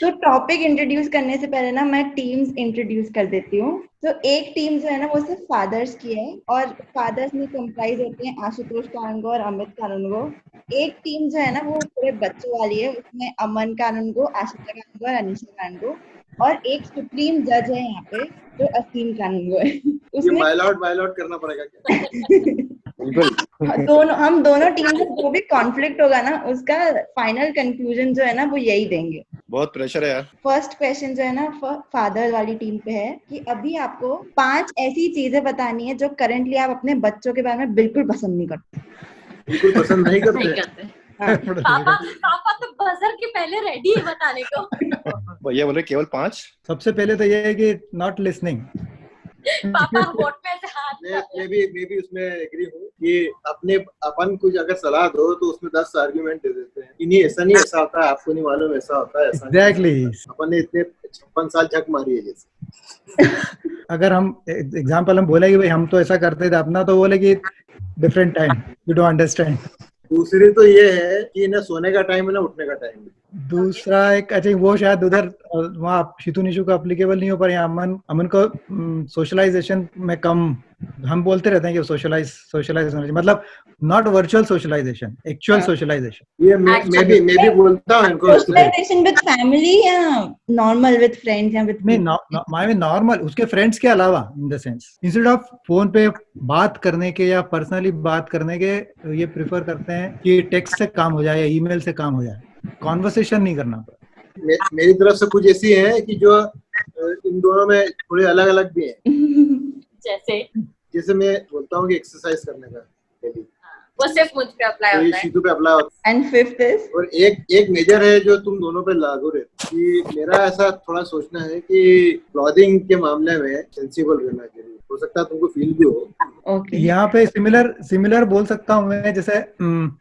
तो topic introduce करने से पहले ना मैं टीम्स इंट्रोड्यूस कर देती हूँ। तो एक टीम जो है ना वो सिर्फ फादर्स की है और फादर्स में कंप्राइज होते हैं आशुतोष कानगो और अमित कानूनगो। एक टीम जो है ना वो पूरे बच्चों वाली है, उसमें अमन कानूनगो, आशिता कानूनगो और अनिशा कानूनगो, और एक सुप्रीम जज है यहाँ पे जो असीम कानूनगो है। ये माय लॉर्ड करना पड़ेगा क्या? हम दोनों टीम में जो भी कॉन्फ्लिक्ट होगा ना उसका फाइनल कंक्लूजन जो है ना वो यही देंगे। बहुत प्रेशर है यार। फर्स्ट क्वेश्चन जो है ना फादर वाली टीम पे है कि अभी आपको 5 ऐसी चीजें बतानी है जो करंटली आप अपने बच्चों के बारे में बिल्कुल पसंद नहीं करते। बिल्कुल पसंद नहीं करते। पापा तो बजर के पहले रेडी है बताने को। भैया बोले केवल 5। सबसे पहले तो ये है कि नॉट लिसनिंग। पापा वोट में से हाथ मैं भी उसमें एग्री हूँ कि अपन कुछ अगर सलाह दो तो उसमें 10 आर्गुमेंट दे देते हैं कि नहीं ऐसा होता है, आपको नहीं मालूम ऐसा होता है, ऐसा एग्जैक्टली। अपन ने इतने 56 साल झक मारी है जैसे। अगर हम एग्जांपल हम बोले कि भाई हम तो ऐसा करते थे अपना, तो बोले कि different time, you don't understand. दूसरी तो ये है कि ना सोने का टाइम है ना उठने का टाइम है। दूसरा एक आई थिंक वो शायद उधर वहाँ शितु निशु का एप्लीकेबल नहीं हो, पर यहाँ अमन को सोशलाइजेशन में कम हम बोलते रहते हैं कि सोशलाइज होना चाहिए, मतलब not virtual socialisation, actual socialisation. ये मैं भी बोलता हूँ इनको। सोशलाइजेशन विद फैमिली या नॉर्मल विद फ्रेंड्स या विद नहीं नॉर्मल उसके फ्रेंड्स के अलावा, in the sense instead of phone पे बात करने के या पर्सनली बात करने के ये प्रेफर करते हैं कि टेक्स्ट से काम हो जाए या ईमेल से काम हो जाए, कॉन्वर्सेशन नहीं करना पड़ा। मेरी तरफ से कुछ ऐसी है कि जो इन दोनों में थोड़े अलग अलग भी हैं। जैसे मैं बोलता हूँ कि एक्सरसाइज करने का वो सिर्फ मुझ पे अप्लाई होता है, शीतू पे अप्लाई होता है। एंड फिफ्थ इज, और एक मेजर है जो तुम दोनों पे लागू रहता है कि मेरा ऐसा थोड़ा सोचना है कि क्लॉथिंग के मामले में सेंसिबल रहना चाहिए। हो सकता है तुमको फील भी हो। यहाँ पे सिमिलर बोल सकता हूँ मैं। जैसे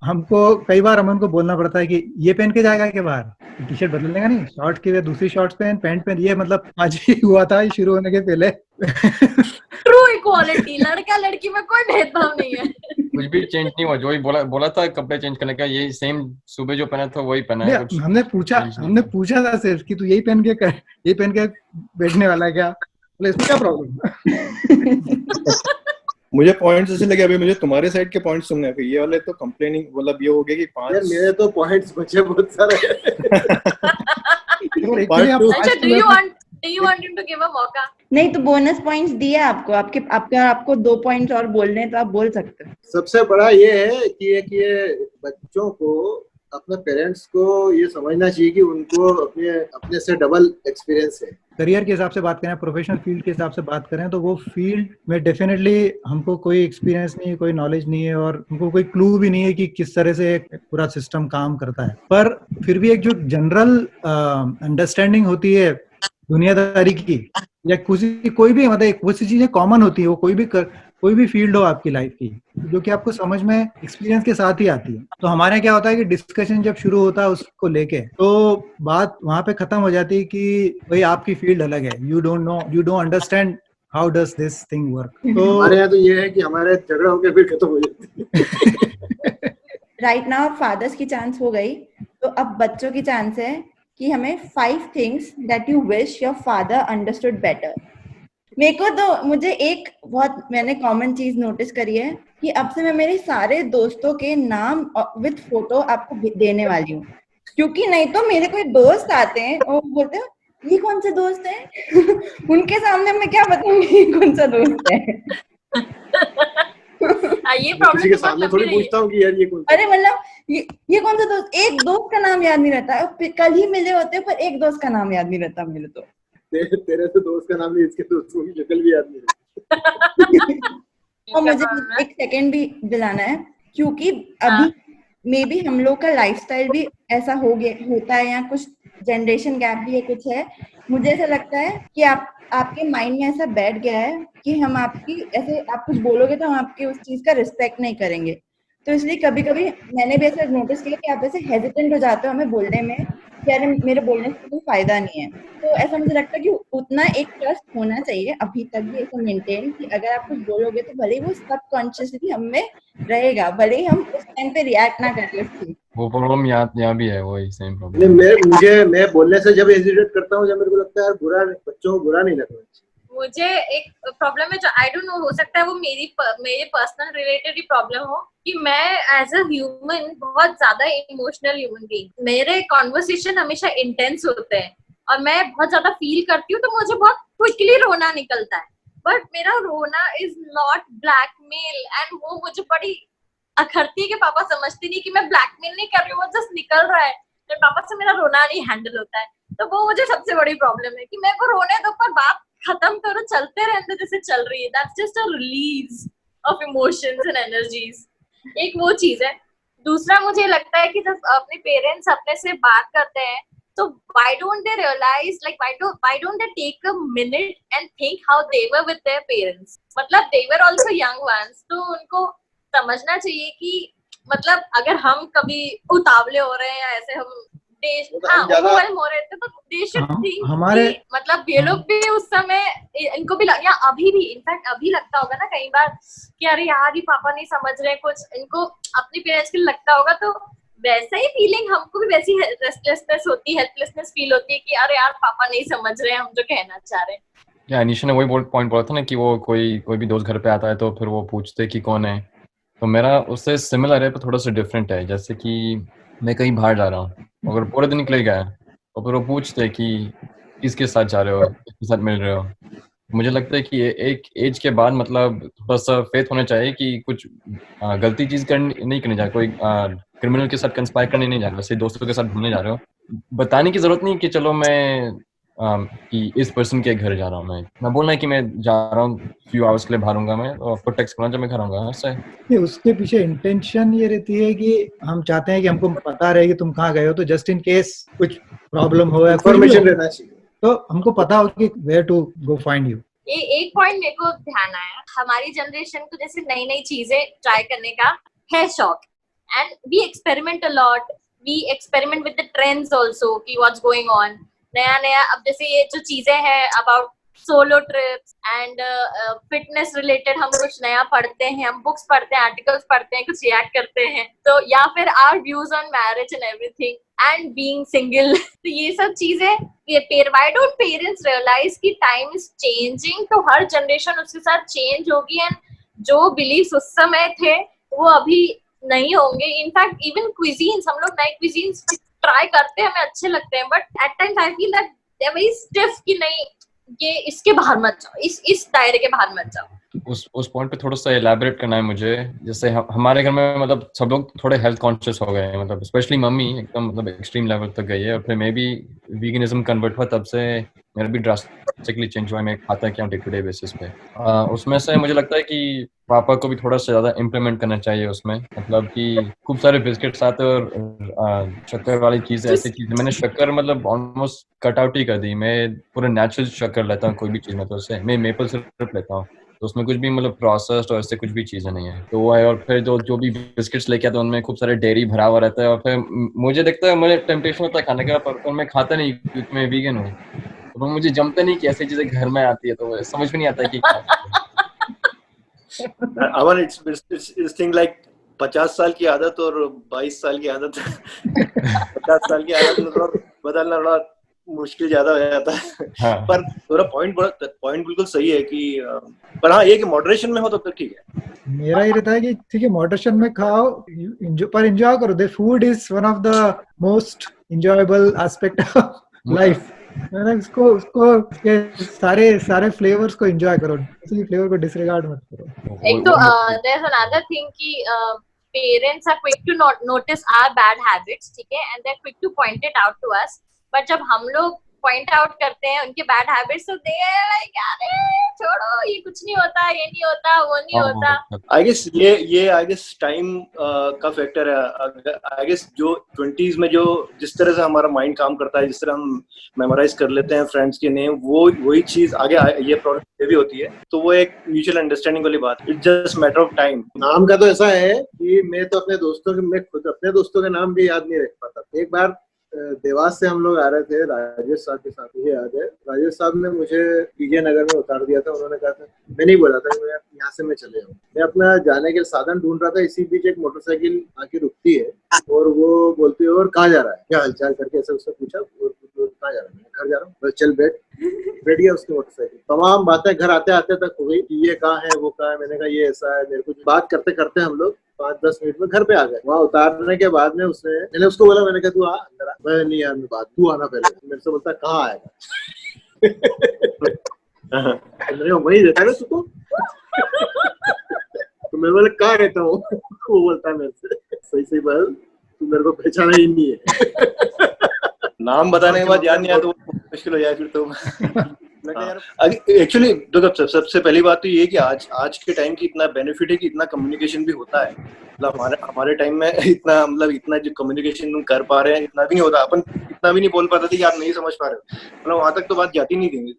हमको कई बार अमन को बोलना पड़ता है कि ये पहन के जाएगा के बाहर, टी शर्ट बदल लेगा नहीं, शॉर्ट की दूसरी शॉर्ट्स पहन, पैंट पहन। ये मतलब आज ही हुआ था शुरू होने के पहले। ट्रू इक्वालिटी, लड़का लड़की में कोई भेदभाव नहीं है। कुछ भी चेंज नहीं हुआ, जो ही बोला था कपड़े चेंज करने का, ये सेम सुबह जो पहना था वही पहना है। हमने पूछा था सिर्फ कि तू यही पहन के बैठने वाला है क्या, इसमें क्या प्रॉब्लम। मुझे पॉइंट्स ऐसे लगे, अभी मुझे तुम्हारे साइड के पॉइंट्स सुनने हैं। ये वाले तो कंप्लेनिंग मतलब ये हो गया कि 5। यार मेरे तो पॉइंट्स बचे बहुत सारे। अच्छा, do you want him to give a मौका? नहीं तो बोनस पॉइंट्स दिए आपको, आपको 2 पॉइंट्स और बोलने हैं तो आप बोल सकते हो। सबसे बड़ा ये है कि ये बच्चों को, अपने पेरेंट्स को ये समझना चाहिए कि उनको अपने से डबल एक्सपीरियंस है। करियर के हिसाब से बात करें, प्रोफेशनल फील्ड के हिसाब से बात करें, तो वो फील्ड में डेफिनेटली हमको कोई एक्सपीरियंस नहीं है, कोई नॉलेज नहीं है, और हमको कोई क्लू भी नहीं है कि किस तरह से एक पूरा सिस्टम काम करता है। पर फिर भी एक जो जनरल अंडरस्टैंडिंग होती है दुनियादारी की, या कोई भी मतलब वो चीजें कॉमन होती है, वो कोई भी फील्ड हो आपकी लाइफ की, जो कि आपको समझ में एक्सपीरियंस के साथ ही आती है। तो हमारे क्या होता है कि डिस्कशन जब शुरू होता है उसको लेके, तो बात वहां पे खत्म हो जाती है कि भाई आपकी फील्ड अलग है, you don't understand how does this thing work. तो हमारे यहाँ तो ये है कि हमारे झगड़ा होकर फिर खत्म हो जाती है। राइट नाउ फादर्स की चांस हो गई, तो अब बच्चों की चांस है कि हमें 5 things that you wish your father understood better. मुझे एक बहुत मैंने कॉमन चीज नोटिस करी है कि अब से मैं मेरे सारे दोस्तों के नाम विद फोटो आपको देने वाली हूँ, क्योंकि नहीं तो मेरे कोई दोस्त आते हैं और बोलते हैं ये कौन से दोस्त है। उनके सामने मैं क्या बताऊंगी कौन सा दोस्त है। ये प्रॉब्लम के सामने थोड़ी पूछता हूँ कि यार ये कौन, अरे मतलब ये कौन सा दोस्त, एक दोस्त का नाम याद नहीं रहता, कल ही मिले होते पर एक दोस्त का नाम याद नहीं रहता मेरे तो। तेरे तो दोस्त का नाम नहीं, इसके दोस्तों की शक्ल भी याद नहीं। और मुझे एक सेकंड भी दिलाना है, क्योंकि अभी मे बी हम लोग का लाइफस्टाइल भी ऐसा होता है, या कुछ जनरेशन गैप भी है, कुछ है। मुझे ऐसा लगता है कि आपके माइंड में ऐसा बैठ गया है कि हम आपकी ऐसे आप कुछ बोलोगे तो हम आपकी उस चीज का रिस्पेक्ट नहीं करेंगे। तो इसलिए कभी कभी मैंने भी ऐसा नोटिस किया कि आप ऐसे हेजिटेंट हो जाते हो हमें बोलने में कि अरे मेरे बोलने से कोई फायदा नहीं है। तो ऐसा मुझे लगता है कि उतना एक ट्रस्ट होना चाहिए अभी तक भी ऐसा मेंटेन, कि अगर आप कुछ बोलोगे तो भले ही वो सबकॉन्शियसली हम में रहेगा, भले ही हम उस टाइम पे रिएक्ट ना करें उसकी, वो प्रॉब्लम यहाँ भी है, वही सेम नहीं, प्रॉब्लम। मैं बोलने से जब हेजिटेट करता हूँ, जब मेरे को लगता है यार बच्चों को बुरा नहीं लगना चाहिए। मुझे एक प्रॉब्लम है जो आई डोंट नो, हो सकता है वो मेरे पर्सनल रिलेटेड ही प्रॉब्लम हो, कि मैं एज अ ह्यूमन बहुत ज्यादा इमोशनल ह्यूमन बीइंग, मेरे कॉन्वर्सेशन हमेशा इंटेंस होते हैं और मैं बहुत ज्यादा फील करती हूँ, तो मुझे बहुत क्विकली रोना निकलता है, बट मेरा रोना इज नॉट ब्लैकमेल, एंड वो मुझे बड़ी अखरती के पापा समझते नहीं कि मैं ब्लैकमेल नहीं कर रही हूँ, वो जस्ट निकल रहा है, तो पापा से मेरा रोना नहीं हैंडल होता है। तो वो मुझे सबसे बड़ी प्रॉब्लम है कि मेरे को रोने दो पर बात खत्म करो, चलते रहते जैसे चल रही है, that's just a release of emotions and energies. एक वो चीज है। दूसरा मुझे लगता है कि जब अपने पेरेंट्स अपने से बात करते हैं, तो why don't they realize, like why don't they take a minute and think how they were with their parents, मतलब they were also young ones, तो उनको समझना चाहिए कि मतलब अगर हम कभी उतावले हो रहे हैं या ऐसे हम ओवरवेल्म हो रहे थे, तो दे शुड थिंक हमारे मतलब ये लोग भी उस समय इनको भी या अभी भी इनफैक्ट अभी लगता होगा ना कई बार कि अरे यार ये पापा नहीं समझ रहे कुछ, इनको अपने पेरेंट्स के लिए लगता होगा, तो वैसा ही फीलिंग हमको भी वैसी रेस्टलेसनेस होती है, हेल्पलेसनेस फील होती है कि अरे यार पापा नहीं समझ रहे हैं हम जो कहना चाह रहे हैं। या अनीशा ने वही पॉइंट बोला था ना कि वो कोई भी दोस्त घर पे आता है तो फिर वो पूछते कि कौन है, तो मेरा उससे सिमिलर है पर थोड़ा सा डिफरेंट है। जैसे कि मैं कहीं बाहर जा रहा हूँ, अगर पूरे दिन निकले गया तो फिर वो पूछते कि किसके साथ जा रहे हो, किसके साथ मिल रहे हो। मुझे लगता है कि एक एज के बाद मतलब थोड़ा सा फेथ होना चाहिए कि कुछ गलती चीज नहीं करनी चाहिए, कोई क्रिमिनल के साथ कंस्पायर करने नहीं जा रहे हो, वैसे दोस्तों के साथ घूमने जा रहे हो, बताने की जरूरत नहीं कि चलो मैं कि इस पर्सन के घर जा रहा हूँ, मैं बोलना है कि मैं जा रहा हूँ फ्यू आवर्स के लिए बाहर हूँगा, मैं और आपको टेक्स्ट करूँगा जब मैं घर आऊँगा। ऐसे उसके पीछे इंटेंशन ये रहती है कि हम चाहते हैं कि हमको पता रहे कि तुम कहाँ गए हो, तो जस्ट इन केस कुछ प्रॉब्लम हो या कुछ भी इन्फॉर्मेशन हो, रहना चाहिए, तो हमको पता हो कि where to go find you. एक पॉइंट मेरे को ध्यान आया, हमारी जनरेशन को जैसे नई नई चीजें ट्राई करने का है शौक, and we experiment a lot, we experiment with the trends also कि व्हाट्स गोइंग ऑन, नया नया। अब जैसे ये जो चीजें हैं about solo trips and fitness related, हम कुछ नया पढ़ते हैं, हम बुक्स पढ़ते हैं, आर्टिकल्स पढ़ते हैं, कुछ रिएक्ट करते हैं, तो या फिर our views on marriage and everything and being single, तो ये सब चीजें व्हाई डोंट पेरेंट्स रियलाइज कि टाइम इज चेंजिंग, तो हर जनरेशन उसके साथ चेंज होगी, एंड जो बिलीव्स उस समय थे वो अभी नहीं होंगे। इनफैक्ट इवन क्विजीन्स, हम लोग नए क्विजीन्स ट्राई करते हैं, हमें अच्छे लगते हैं, but at times I feel that they are very stiff कि नहीं ये इसके बाहर मत जाओ, इस दायरे के बाहर मत जाओ। उस पॉइंट पे थोड़ा सा एलैबोरेट करना है मुझे। जैसे हमारे घर में मतलब सब लोग थोड़े हेल्थ कॉन्शियस हो गए हैं, मतलब स्पेशली मम्मी एकदम मतलब एक्सट्रीम लेवल तक गई है, और फिर मैं भी वीगनिज्म कन्वर्ट हुआ, तब से मेरा भी ड्रास्टिकली चेंज हुआ है। मैं खाता क्या हूँ डे टू डे बेसिस पे। उसमें से मुझे लगता है कि पापा को भी थोड़ा सा ज़्यादा इम्प्लीमेंट करना चाहिए उसमें, मतलब कि खूब सारे बिस्किट्स आते हैं और शक्कर वाली चीज़, ऐसी चीज़ मैंने शक्कर मतलब ऑलमोस्ट कट आउट ही कर दी। मैं पूरा नेचुरल शक्कर लेता हूँ कोई भी चीज़ में, तो उससे मैं मेपल सिरप लेता हूँ, तो उसमें कुछ भी मतलब प्रोसेस्ड और ऐसे कुछ भी चीज़ें नहीं है, तो वो है। और फिर जो भी बिस्किट्स लेके आते हैं उनमें खूब सारे डेयरी भरा हुआ रहता है, और फिर मुझे दिखता है, मुझे टेम्पटेशन होता है खाने का, पर मैं खाता नहीं क्योंकि मैं वीगन हूँ, तो मुझे जमता नहीं कि ऐसी चीज़ें घर में आती है, तो समझ में नहीं आता कि अमन, इट्स थिंग लाइक 50 साल की आदत और 22 साल की आदत 50 साल की आदत मतलब बदलना थोड़ा मुश्किल ज्यादा हो जाता है। हाँ। पर थोड़ा पॉइंट बिल्कुल सही है कि पर हाँ, ये कि मॉडरेशन में हो तो फिर ठीक है। मेरा ये रहता है कि ठीक है मॉडरेशन में खाओ, पर एंजॉय करो। The food is one of the most enjoyable aspect of life. उसको सारे फ्लेवर्स को एंजॉय करो, किसी फ्लेवर को डिसरिगार्ड मत करो। एक तो there's another thing कि parents are quick to notice our bad habits, ठीक है, and they're quick to point it out to us, but जब हम लोग पॉइंट आउट करते हैं उनके बैड हैबिट्स, तो दे लाइक अरे छोड़ो ये कुछ नहीं होता, ये नहीं होता, वो नहीं होता। आई गेस ये टाइम का फैक्टर है। आई गेस जो 20s में जो जिस तरह से हमारा माइंड काम करता है, जिस तरह हम मेमोराइज कर लेते हैं फ्रेंड्स के नेम, वही चीज आगे ये प्रॉब्लम भी होती है, तो वो एक म्यूचुअल अंडरस्टैंडिंग वाली बात। It's just matter of time. नाम का तो ऐसा है कि मैं खुद अपने दोस्तों के नाम भी याद नहीं रख पाता। एक बार देवास से हम लोग आ रहे थे, राजेश साहब के साथ, मुझे याद है राजेश साहब ने मुझे विजय नगर में उतार दिया था। उन्होंने कहा था, मैं नहीं बोला था कि मैं यहाँ से मैं चले जाऊँ, मैं अपना जाने के साधन ढूंढ रहा था, इसी बीच एक मोटरसाइकिल आके रुकी। उठती है और वो बोलती है और कहाँ जा रहा है, क्या हालचाल करके ऐसे उसने पूछा, और कहाँ जा रहा है, मैंने घर जा रहा हूँ। बस चल बैठ गया उसकी मोटरसाइकिल। तमाम बातें घर आते आते तक हो गई कि ये कहाँ है वो कहाँ है, मैंने कहा ये ऐसा है, मेरे को बात करते करते हम लोग 5-10 मिनट में घर पे आ गए। वहाँ उतारने के बाद में मैंने उसको बोला, मैंने कहा तू आ अंदर आ। मैं नहीं यार, मैं बात तू आना पहले। मेरे से बोलता कहाँ आएगा वही रहता है ना तू तो मैं बोला कहाँ रहता हूँ वो बोलता है मेरे से, सही सही बोल, तू मेरे को पहचाना ही नहीं है नाम बताने के बाद याद नहीं आया तो मुश्किल हो जाए फिर तो। एक्चुअली तो सबसे पहली बात तो ये है कि आज के टाइम की इतना बेनिफिट है कि इतना कम्युनिकेशन भी होता है। मतलब हमारे टाइम में इतना जो कम्युनिकेशन हम कर पा रहे हैं इतना भी नहीं होता। अपन इतना भी नहीं बोल पाते थे कि आप नहीं समझ पा रहे हो, मतलब वहां तक तो बात जाती नहीं थी।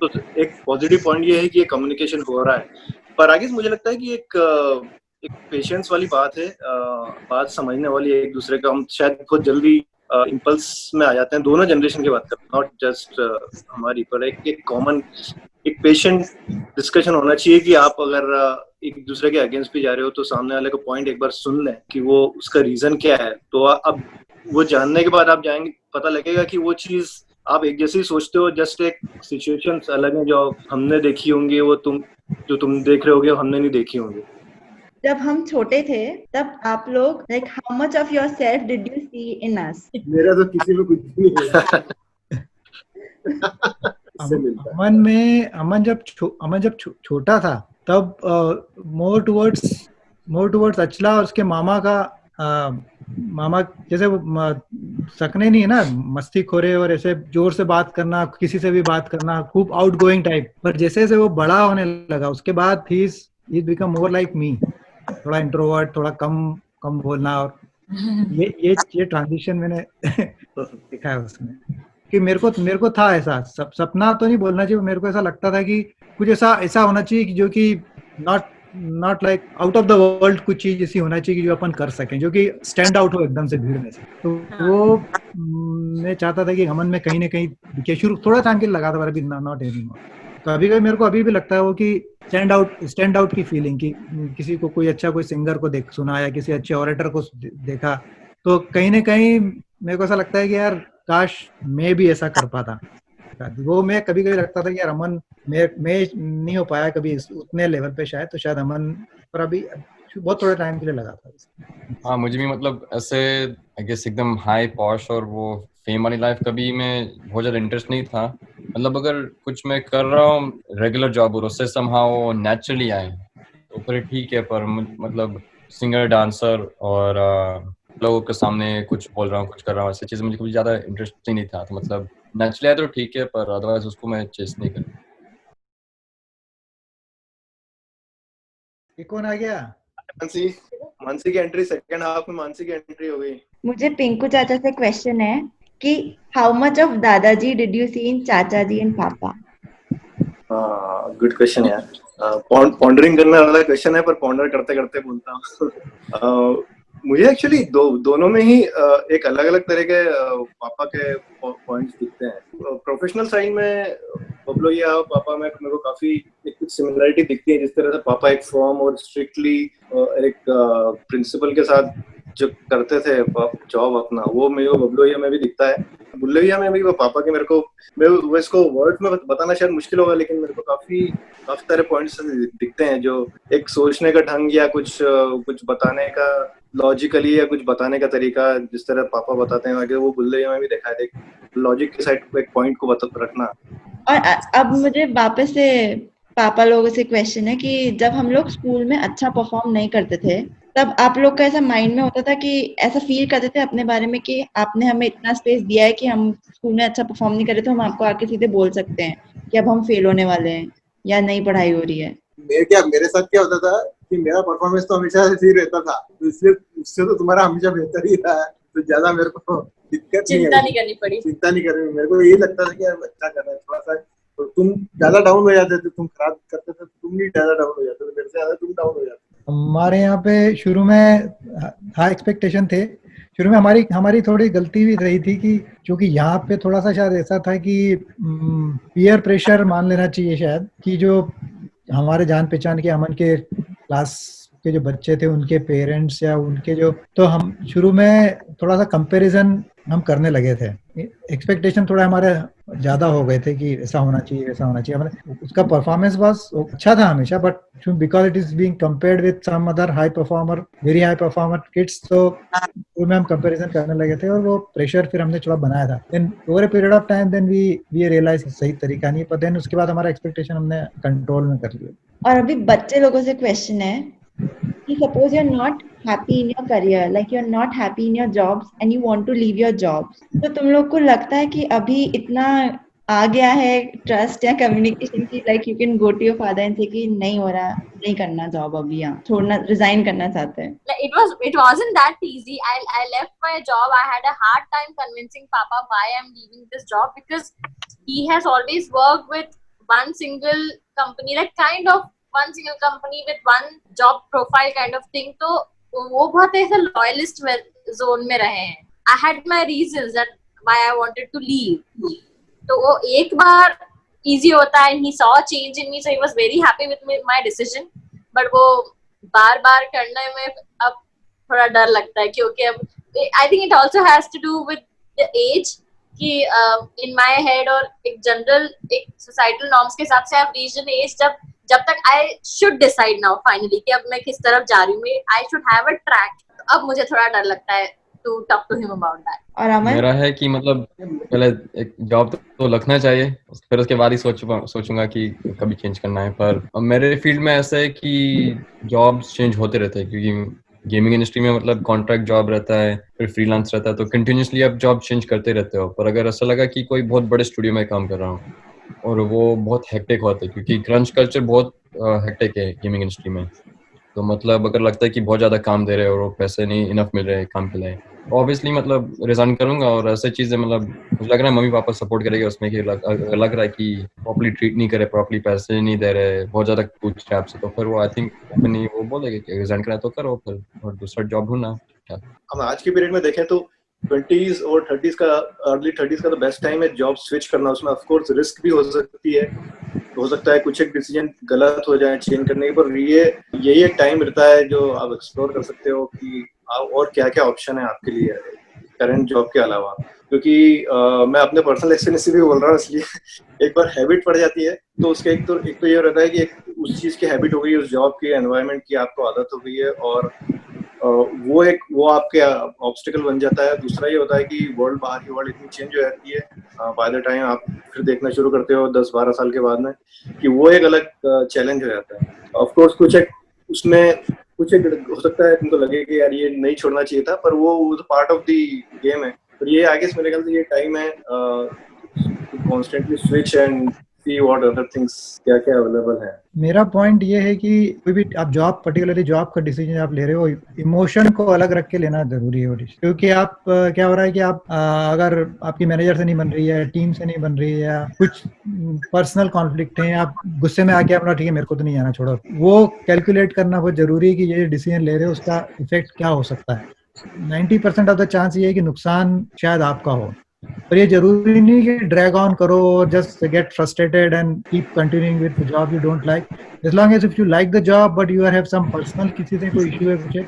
तो एक पॉजिटिव पॉइंट ये है कि ये कम्युनिकेशन हो रहा है। पर आगे मुझे लगता है कि एक पेशेंस वाली बात है, बात समझने वाली है एक दूसरे का। हम शायद बहुत जल्दी इम्पल्स में आ जाते हैं, दोनों जनरेशन की बात करते हैं, नॉट जस्ट हमारी, पर एक कॉमन एक पेशेंट डिस्कशन होना चाहिए कि आप अगर एक दूसरे के अगेंस्ट भी जा रहे हो तो सामने वाले को पॉइंट एक बार सुन लें कि वो उसका रीजन क्या है। तो अब वो जानने के बाद आप जाएंगे, पता लगेगा कि वो चीज आप एक जैसे ही सोचते हो, जस्ट एक सिचुएशन अलग है जो हमने देखी होंगी, वो तुम देख रहे होगे हमने नहीं देखी होंगी। जब हम छोटे थे तब आप लोग like how much of yourself did you see in us? मेरा तो किसी में कुछ भी नहीं है अमन जब छोटा था तब मोर टुवर्ड्स अचला और उसके मामा का मामा जैसे वो सकने नहीं है ना, मस्ती खोरे और ऐसे जोर से बात करना, किसी से भी बात करना, खूब आउटगोइंग टाइप। पर जैसे जैसे वो बड़ा होने लगा उसके बाद he become more like me, थोड़ा इंट्रोवर्ट, थोड़ा कम बोलना। और ये ट्रांजिशन मैंने देखा है उसमें कि मेरे को था ऐसा सपना तो नहीं बोलना चाहिए, मेरे को ऐसा लगता था कि कुछ ऐसा होना चाहिए कि जो कि not like out of the world, कुछ चीज ऐसी होना चाहिए कि जो अपन कर सकें, जो कि स्टैंड आउट हो एकदम से भीड़ में से। तो वो मैं चाहता था कि अमन में कहीं ना कहीं दिखे। शुरू थोड़ा टाइम के लिए लगा था, पर अभी नॉट एनीमोर। तो अभी मेरे को अभी भी लगता है वो कि स्टैंड आउट की फीलिंग की किसी को कोई अच्छा कोई सिंगर को सुना या किसी अच्छे ऑरेटर को देखा तो कहीं ना कहीं मेरे को ऐसा लगता है कि यार काश मैं भी ऐसा कर पाता। वो मैं कभी लगता था कि यार अमन मैं नहीं हो पाया कभी उतने लेवल पे, शायद अमन पर अभी बहुत थोड़े टाइम के लिए लगा था। हाँ मुझे भी मतलब ऐसे आई गेस एकदम हाई पॉश और वो फेम वाली लाइफ कभी में बहुत ज्यादा इंटरेस्ट नहीं था। मतलब अगर कुछ मैं कर रहा हूँ रेगुलर जॉब और उससे समहाउ नेचुरली आए तो फिर ठीक है, पर मतलब सिंगर डांसर और लोगों के सामने कुछ बोल रहा हूँ कुछ कर रहा हूँ ऐसी चीज़ मुझे कभी ज्यादा इंटरेस्ट ही नहीं था। तो मतलब नेचुरली आया तो ठीक है, पर अदरवाइज उसको मैं चेस नहीं कर। कौन आ गया? मानसी की एंट्री सेकंड हाफ में, मानसी की एंट्री हो गई। मुझे पिंकू चाचा से क्वेश्चन है कि हाउ मच ऑफ दादाजी डिड यू सी इन चाचा जी एंड पापा? गुड क्वेश्चन यार, पॉन्डरिंग करने वाला क्वेश्चन है, पर पॉन्डर करते करते बोलता हूँ। मुझे एक्चुअली दोनों में ही एक अलग अलग तरह के पापा के पॉइंट्स दिखते हैं। प्रोफेशनल साइड में बबलो या पापा में मेरे को काफी कुछ सिमिलरिटी दिखती है। जिस तरह से पापा एक फॉर्म और स्ट्रिक्टली एक प्रिंसिपल के साथ जो करते थे जॉब अपना, वो मेरे को बबलोइया में भी दिखता है। बुल्लोइया में भी वो पापा के वो इसको वर्ड में बताना शायद मुश्किल होगा, लेकिन मेरे को काफी सारे पॉइंट्स दिखते हैं जो एक सोचने का ढंग या कुछ बताने का लॉजिकली या कुछ बताने का तरीका जिस तरह पापा बताते हैं वो बुल्लोइया में भी देखा है। लॉजिक के साइड एक पॉइंट को रखना। और अब मुझे वापस से पापा लोगों से क्वेश्चन है कि जब हम लोग स्कूल में अच्छा परफॉर्म नहीं करते थे तब आप लोग का ऐसा माइंड में होता था कि ऐसा फील करते थे अपने बारे में कि आपने हमें इतना स्पेस दिया है कि हम स्कूल में अच्छा परफॉर्म नहीं कर रहे तो हम आपको आके सीधे बोल सकते हैं कि अब हम फेल होने वाले हैं या नई पढ़ाई हो रही है? मेरे साथ क्या होता था कि मेरा परफॉर्मेंस तो हमेशा सही रहता था, तो इसलिए उससे तो तुम्हारा हमेशा बेहतर ही रहा है, तो ज्यादा मेरे को दिक्कत चिंता नहीं करनी पड़ी। चिंता नहीं करनी, मेरे को यही लगता था कि अच्छा कर रहा है थोड़ा सा। तो तुम ज्यादा डाउन हो जाते थे, तुम खराब करते थे, तुम भी ज्यादा डाउन हो जाते थे, मेरे से ज्यादा तुम डाउन हो जाते। हमारे यहाँ पे शुरू में हाई एक्सपेक्टेशन थे। शुरू में हमारी थोड़ी गलती भी रही थी कि क्योंकि यहाँ पे थोड़ा सा शायद ऐसा था कि पीयर प्रेशर मान लेना चाहिए शायद, कि जो हमारे जान पहचान के अमन के के जो बच्चे थे उनके पेरेंट्स या उनके जो, तो हम शुरू में थोड़ा सा कंपैरिजन हम करने लगे थे, एक्सपेक्टेशन थोड़ा हमारे ज्यादा हो गए थे कि ऐसा होना चाहिए वैसा होना चाहिए, हमारे उसका परफॉर्मेंस बस अच्छा था हमेशा, but because it is being compared with some other high performer, very high performer kids, तो शुरू में हम कंपैरिजन करने लगे थे और वो प्रेशर फिर हमने थोड़ा बनाया था। Then over a period of time then we realise सही तरीका नहीं, पर देन उसके बाद हमारा एक्सपेक्टेशन हमने कंट्रोल में कर लिया। और अभी बच्चे लोगों से क्वेश्चन है कि suppose you are not happy in your career, like you are not happy in your jobs and you want to leave your jobs, तो तुम लोग को लगता है कि अभी इतना आ गया है ट्रस्ट या कम्युनिकेशन की, like you can go to your father and say कि नहीं हो रहा, नहीं करना जॉब अभी, यहाँ छोड़ना, रिजाइन करना चाहते हैं? It wasn't that easy. I left my job. I had a hard time convincing Papa why I'm leaving this job, because he has always worked with one single company, like kind of one single company with one job profile kind of thing. तो वो बहुत ऐसा loyalist zone में रहे हैं. I had my reasons that why I wanted to leave. तो वो एक बार easy होता है, and he saw a change in me, so he was very happy with my decision. But वो बार बार करने में अब थोड़ा डर लगता है, क्योंकि अब I think it also has to do with the age, कि in my head और एक जनरल एक societal norms के हिसाब से I've reached an age जब तक I should decide now finally कि अब मैं किस तरफ जा रही हूँ, I should have a track. अब मुझे थोड़ा डर लगता है to talk to him about that. और अमन? मेरा है कि मतलब पहले एक जॉब तो लगना चाहिए, फिर उसके बाद ही सोचूंगा कि कभी चेंज करना है। पर मेरे फील्ड में ऐसा है कि जॉब्स चेंज होते रहते हैं, क्योंकि गेमिंग इंडस्ट्री में मतलब कॉन्ट्रैक्ट जॉब रहता है, फिर फ्रीलांस रहता है, तो कंटिन्यूसली आप जॉब चेंज करते रहते हो। पर अगर ऐसा लगा कि कोई बहुत बड़े स्टूडियो में काम कर रहा हूँ और वो बहुत हेक्टिक होता है, क्योंकि क्रंच कल्चर बहुत हेक्टिक है गेमिंग इंडस्ट्री में, तो मतलब अगर लगता है कि बहुत ज्यादा काम दे रहे हो और पैसे नहीं इनफ मिल रहे काम के लिए, ऑब्वियसली मतलब रिजाइन करूंगा। और ऐसे चीजें मतलब मुझे लग रहा है मम्मी पापा सपोर्ट करेंगे उसमें, कि लग रहा है कि प्रॉपर्ली ट्रीट नहीं करे, प्रॉपर्ली पैसे नहीं दे रहे, बहुत ज्यादा पूछ रहे आपसे, तो फिर वो आई थिंक अपनी वो बोलेंगे कि रिजाइन करना तो करो फिर, और दूसरा जॉब ढूंढना। हम आज के पीरियड में देखें तो 20s और 30s का, अर्ली 30s का तो बेस्ट टाइम है जॉब स्विच करना। उसमें ऑफ कोर्स रिस्क भी हो सकती है, हो सकता है कुछ एक डिसीजन गलत हो जाए चेंज करने के, पर यही एक टाइम रहता है जो आप एक्सप्लोर कर सकते हो कि और क्या क्या ऑप्शन है आपके लिए करंट जॉब के अलावा। क्योंकि मैं अपने पर्सनल एक्सपीरियंस से भी बोल रहा हूँ, इसलिए एक बार हैबिट पड़ जाती है तो उसका एक तो ये रहता है कि उस चीज की हैबिट हो गई, उस जॉब की एनवायरनमेंट की आपको आदत हो गई है, और वो आपके ऑब्स्टिकल बन जाता है। दूसरा ये होता है कि बाहर की वर्ल्ड इतनी चेंज हो जाती है बाय द टाइम आप फिर देखना शुरू करते हो 10-12 साल के बाद में, कि वो एक अलग चैलेंज हो जाता है। ऑफ कोर्स कुछ एक हो सकता है तुमको लगे कि यार ये नहीं छोड़ना चाहिए था, पर वो पार्ट ऑफ द गेम है। पर ये आई गेस मेरे ख्याल से ये टाइम है constantly switch and see what other things क्या क्या अवेलेबल है। मेरा पॉइंट ये है कि कोई भी आप जॉब, पर्टिकुलरली जॉब का डिसीजन आप ले रहे हो, इमोशन को अलग रख के लेना जरूरी है। क्योंकि आप क्या हो रहा है कि आप अगर आपकी मैनेजर से नहीं बन रही है, टीम से नहीं बन रही है, या कुछ पर्सनल कॉन्फ्लिक्ट है, आप गुस्से में आके अपना ठीक है मेरे को तो नहीं आना, छोड़ो, वो कैलकुलेट करना बहुत जरूरी है कि ये डिसीजन ले रहे हो उसका इफेक्ट क्या हो सकता है। 90% ऑफ द चांस ये है कि नुकसान शायद आपका हो, पर ये जरूरी नहीं कि ड्रैग ऑन करो और just get frustrated and keep continuing with the job you don't like. As long as if you like the job but you have some personal किसी से कोई इशू है कुछ,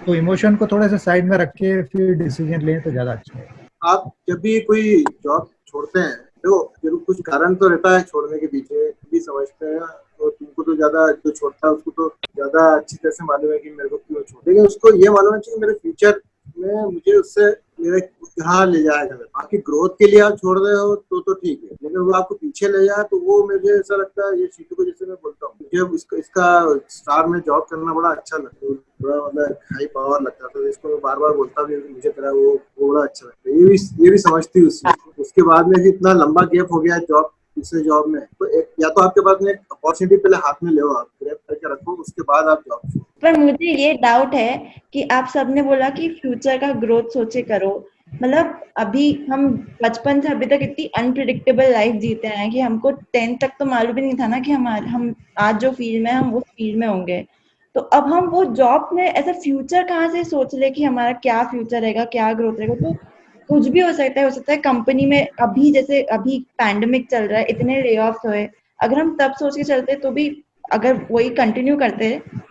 तो इमोशन को थोड़ा सा साइड में रख के फिर डिसीजन लें तो ज्यादा अच्छा है। आप जब भी कोई जॉब छोड़ते हैं तो जरूर कुछ कारण तो रहता है छोड़ने के पीछे, भी समझते हैं, तो तुमको तो ज्यादा जो छोड़ता है उसको तो ज्यादा अच्छी तरह से मालूम है कि मेरे को क्यों छोड़, लेकिन उसको ये मालूम है कि मेरे फ्यूचर में मुझे उससे मेरे कहाँ ले जाएगा। बाकी ग्रोथ के लिए आप छोड़ रहे हो तो ठीक है, लेकिन वो आपको पीछे ले जाए तो वो मुझे ऐसा लगता है, ये चीजों को जैसे मैं बोलता हूँ, मुझे इसका स्टार में जॉब करना बड़ा अच्छा लगता है, थोड़ा मतलब हाई पावर लगता है, तो इसको मैं बार बार बोलता भी मुझे तरह वो बड़ा अच्छा लगता है। ये भी समझती हूँ। उसके बाद में इतना लंबा गैप हो गया जॉब दूसरे जॉब में, तो या तो आपके पास में एक अपॉर्चुनिटी पहले हाथ में ले, आप ग्रैब करके रखो, उसके बाद आप जॉब। पर मुझे ये डाउट है कि आप सबने बोला कि फ्यूचर का ग्रोथ सोचे करो, मतलब अभी हम बचपन से अभी तक इतनी अनप्रिडिक्टेबल लाइफ जीते हैं कि हमको 10th तक तो मालूम ही नहीं था ना कि हम आज जो फील्ड में हम उस फील्ड में होंगे। तो अब हम वो जॉब में ऐसा फ्यूचर कहाँ से सोच ले कि हमारा क्या फ्यूचर रहेगा, क्या ग्रोथ रहेगा। तो कुछ भी हो सकता है कंपनी में। अभी जैसे अभी पैंडेमिक चल रहा है, इतने ले ऑफ्स हुए, अगर हम तब सोच के चलते तो भी अगर वही कंटिन्यू करते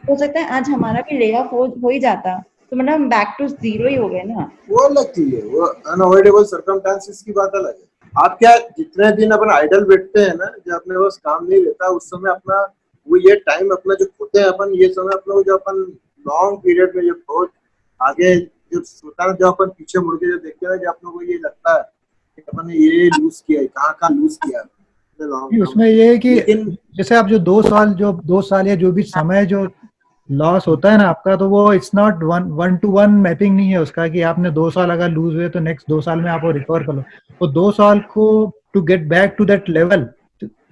हो सकता है आज हमारा भी ले ऑफ हो ही जाता, तो मतलब हम बैक टू जीरो ही हो गए ना। वो अलग चीज है, वो अनअवॉइडेबल सर्कमस्टांसेस की बात अलग है। आप क्या जितने दिन अपन आइडल बैठते हैं ना, जब अपने पास काम नहीं रहता उस समय अपना वो ये टाइम अपना जो खोते हैं अपन, ये समय अपना जो अपन लॉन्ग पीरियड में जब बहुत आगे जब सोता है, जब अपन पीछे मुड़ के जब देखते हैं, जब अपने को ये लगता है कि अपन ने ये लूज किया है, कहाँ लूज किया है उसमें ये है कि लेकिन जैसे आप जो 2 साल या जो भी समय जो लॉस होता है ना आपका, तो वो इट्स नॉट 1-to-1 मैपिंग नहीं है उसका कि आपने 2 साल अगर लूज हुए तो नेक्स्ट 2 साल में आपको रिकवर कर लो। वो 2 साल को to get back to that level